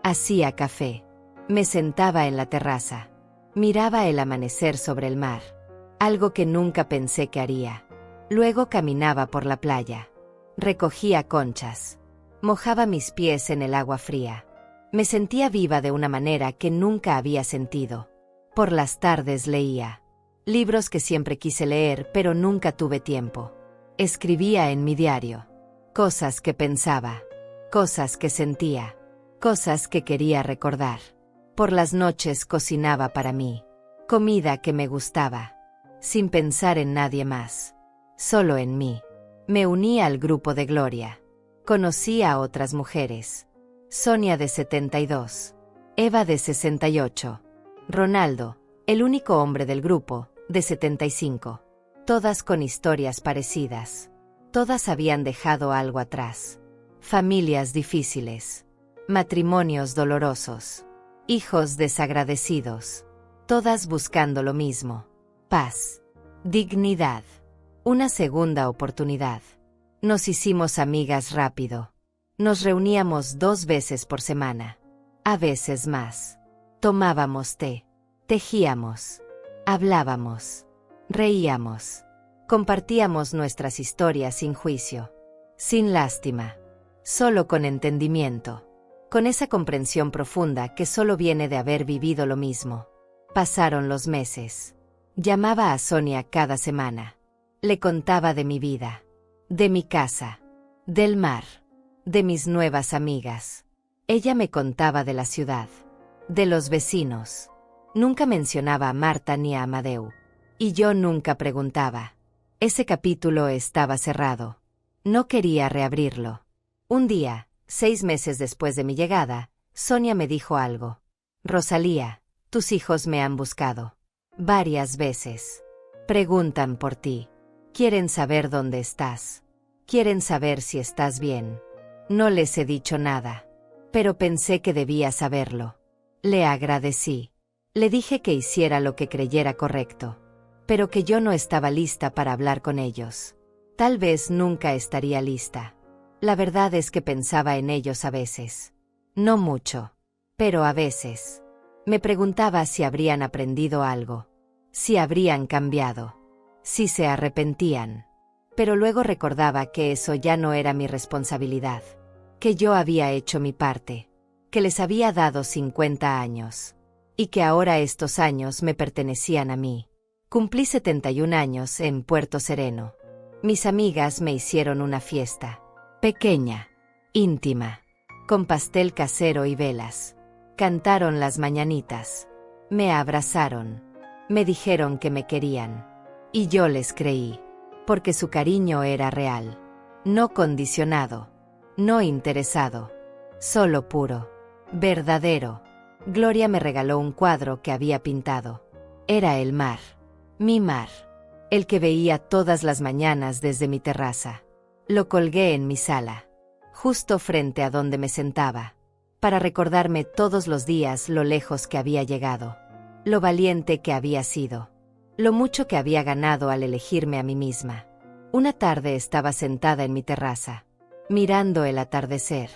Hacía café. Me sentaba en la terraza. Miraba el amanecer sobre el mar. Algo que nunca pensé que haría. Luego caminaba por la playa. Recogía conchas. Mojaba mis pies en el agua fría. Me sentía viva de una manera que nunca había sentido. Por las tardes leía. Libros que siempre quise leer, pero nunca tuve tiempo. Escribía en mi diario. Cosas que pensaba. Cosas que sentía. Cosas que quería recordar. Por las noches cocinaba para mí. Comida que me gustaba. Sin pensar en nadie más. Solo en mí. Me uní al grupo de Gloria. Conocí a otras mujeres. Sonia de 72. Eva de 68. Ronaldo, el único hombre del grupo, de 75. Todas con historias parecidas. Todas habían dejado algo atrás. Familias difíciles. Matrimonios dolorosos. Hijos desagradecidos. Todas buscando lo mismo. Paz. Dignidad. Una segunda oportunidad. Nos hicimos amigas rápido. Nos reuníamos 2 veces por semana. A veces más. Tomábamos té. Tejíamos. Hablábamos. Reíamos. Compartíamos nuestras historias sin juicio. Sin lástima. Solo con entendimiento. Con esa comprensión profunda que solo viene de haber vivido lo mismo. Pasaron los meses. Llamaba a Sonia cada semana. Le contaba de mi vida, de mi casa, del mar, de mis nuevas amigas. Ella me contaba de la ciudad, de los vecinos. Nunca mencionaba a Marta ni a Amadeu. Y yo nunca preguntaba. Ese capítulo estaba cerrado. No quería reabrirlo. Un día, 6 meses después de mi llegada, Sonia me dijo algo. Rosalía, tus hijos me han buscado. Varias veces. Preguntan por ti. Quieren saber dónde estás. Quieren saber si estás bien. No les he dicho nada. Pero pensé que debía saberlo. Le agradecí. Le dije que hiciera lo que creyera correcto. Pero que yo no estaba lista para hablar con ellos. Tal vez nunca estaría lista. La verdad es que pensaba en ellos a veces. No mucho. Pero a veces. Me preguntaba si habrían aprendido algo. Si habrían cambiado. Si se arrepentían. Pero luego recordaba que eso ya no era mi responsabilidad. Que yo había hecho mi parte. Que les había dado 50 años. Y que ahora estos años me pertenecían a mí. Cumplí 71 años en Puerto Sereno. Mis amigas me hicieron una fiesta. Pequeña. Íntima. Con pastel casero y velas. Cantaron las mañanitas. Me abrazaron. Me dijeron que me querían. Y yo les creí. Porque su cariño era real. No condicionado. No interesado. Solo puro. Verdadero. Gloria me regaló un cuadro que había pintado. Era el mar. Mi mar. El que veía todas las mañanas desde mi terraza. Lo colgué en mi sala. Justo frente a donde me sentaba. Para recordarme todos los días lo lejos que había llegado. Lo valiente que había sido. Lo mucho que había ganado al elegirme a mí misma. Una tarde estaba sentada en mi terraza. Mirando el atardecer.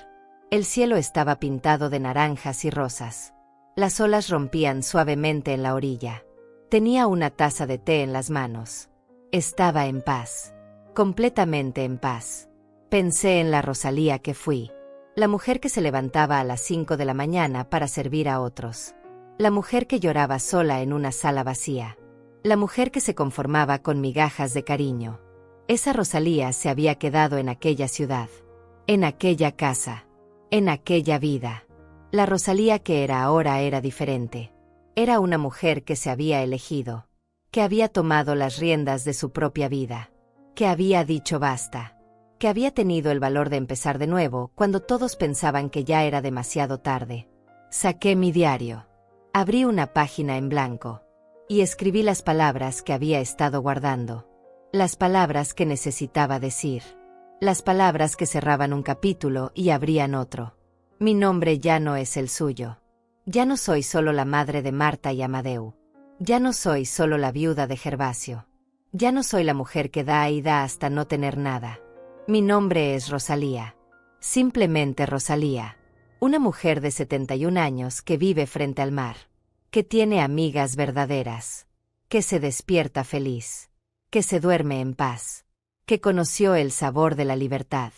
El cielo estaba pintado de naranjas y rosas. Las olas rompían suavemente en la orilla. Tenía una taza de té en las manos. Estaba en paz. Completamente en paz. Pensé en la Rosalía que fui. La mujer que se levantaba a las 5 de la mañana para servir a otros. La mujer que lloraba sola en una sala vacía. La mujer que se conformaba con migajas de cariño. Esa Rosalía se había quedado en aquella ciudad. En aquella casa. En aquella vida. La Rosalía que era ahora era diferente. Era una mujer que se había elegido. Que había tomado las riendas de su propia vida. Que había dicho basta. Que había tenido el valor de empezar de nuevo cuando todos pensaban que ya era demasiado tarde. Saqué mi diario. Abrí una página en blanco. Y escribí las palabras que había estado guardando. Las palabras que necesitaba decir. Las palabras que cerraban un capítulo y abrían otro. Mi nombre ya no es el suyo. Ya no soy solo la madre de Marta y Amadeu. Ya no soy solo la viuda de Gervasio. Ya no soy la mujer que da y da hasta no tener nada. Mi nombre es Rosalía. Simplemente Rosalía. Una mujer de 71 años que vive frente al mar. Que tiene amigas verdaderas. Que se despierta feliz. Que se duerme en paz. Que conoció el sabor de la libertad.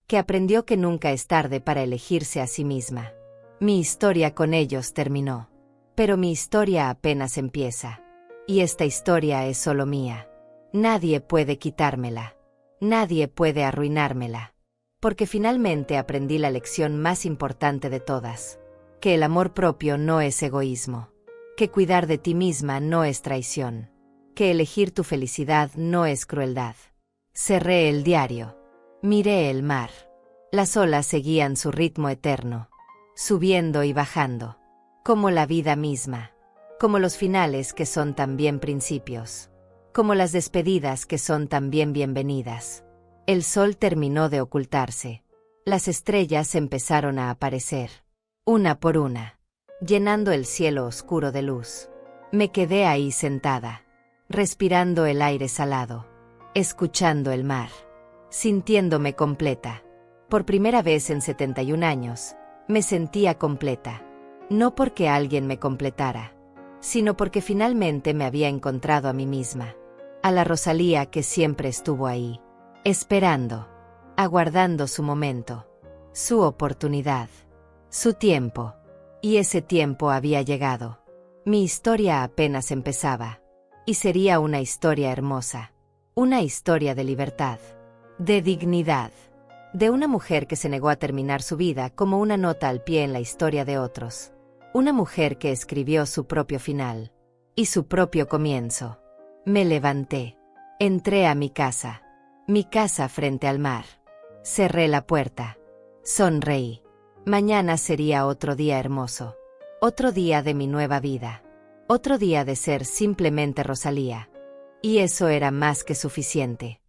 Que aprendió que nunca es tarde para elegirse a sí misma. Mi historia con ellos terminó. Pero mi historia apenas empieza. Y esta historia es solo mía. Nadie puede quitármela. Nadie puede arruinármela. Porque finalmente aprendí la lección más importante de todas. Que el amor propio no es egoísmo. Que cuidar de ti misma no es traición. Que elegir tu felicidad no es crueldad. Cerré el diario. Miré el mar. Las olas seguían su ritmo eterno. Subiendo y bajando. Como la vida misma. Como los finales que son también principios. Como las despedidas que son también bienvenidas. El sol terminó de ocultarse. Las estrellas empezaron a aparecer. Una por una. Llenando el cielo oscuro de luz. Me quedé ahí sentada. Respirando el aire salado. Escuchando el mar. Sintiéndome completa. Por primera vez en 71 años, me sentía completa. No porque alguien me completara, sino porque finalmente me había encontrado a mí misma. A la Rosalía que siempre estuvo ahí. Esperando. Aguardando su momento. Su oportunidad. Su tiempo. Y ese tiempo había llegado. Mi historia apenas empezaba. Y sería una historia hermosa. Una historia de libertad. De dignidad. De una mujer que se negó a terminar su vida como una nota al pie en la historia de otros. Una mujer que escribió su propio final. Y su propio comienzo. Me levanté. Entré a mi casa. Mi casa frente al mar. Cerré la puerta. Sonreí. Mañana sería otro día hermoso. Otro día de mi nueva vida. Otro día de ser simplemente Rosalía. Y eso era más que suficiente.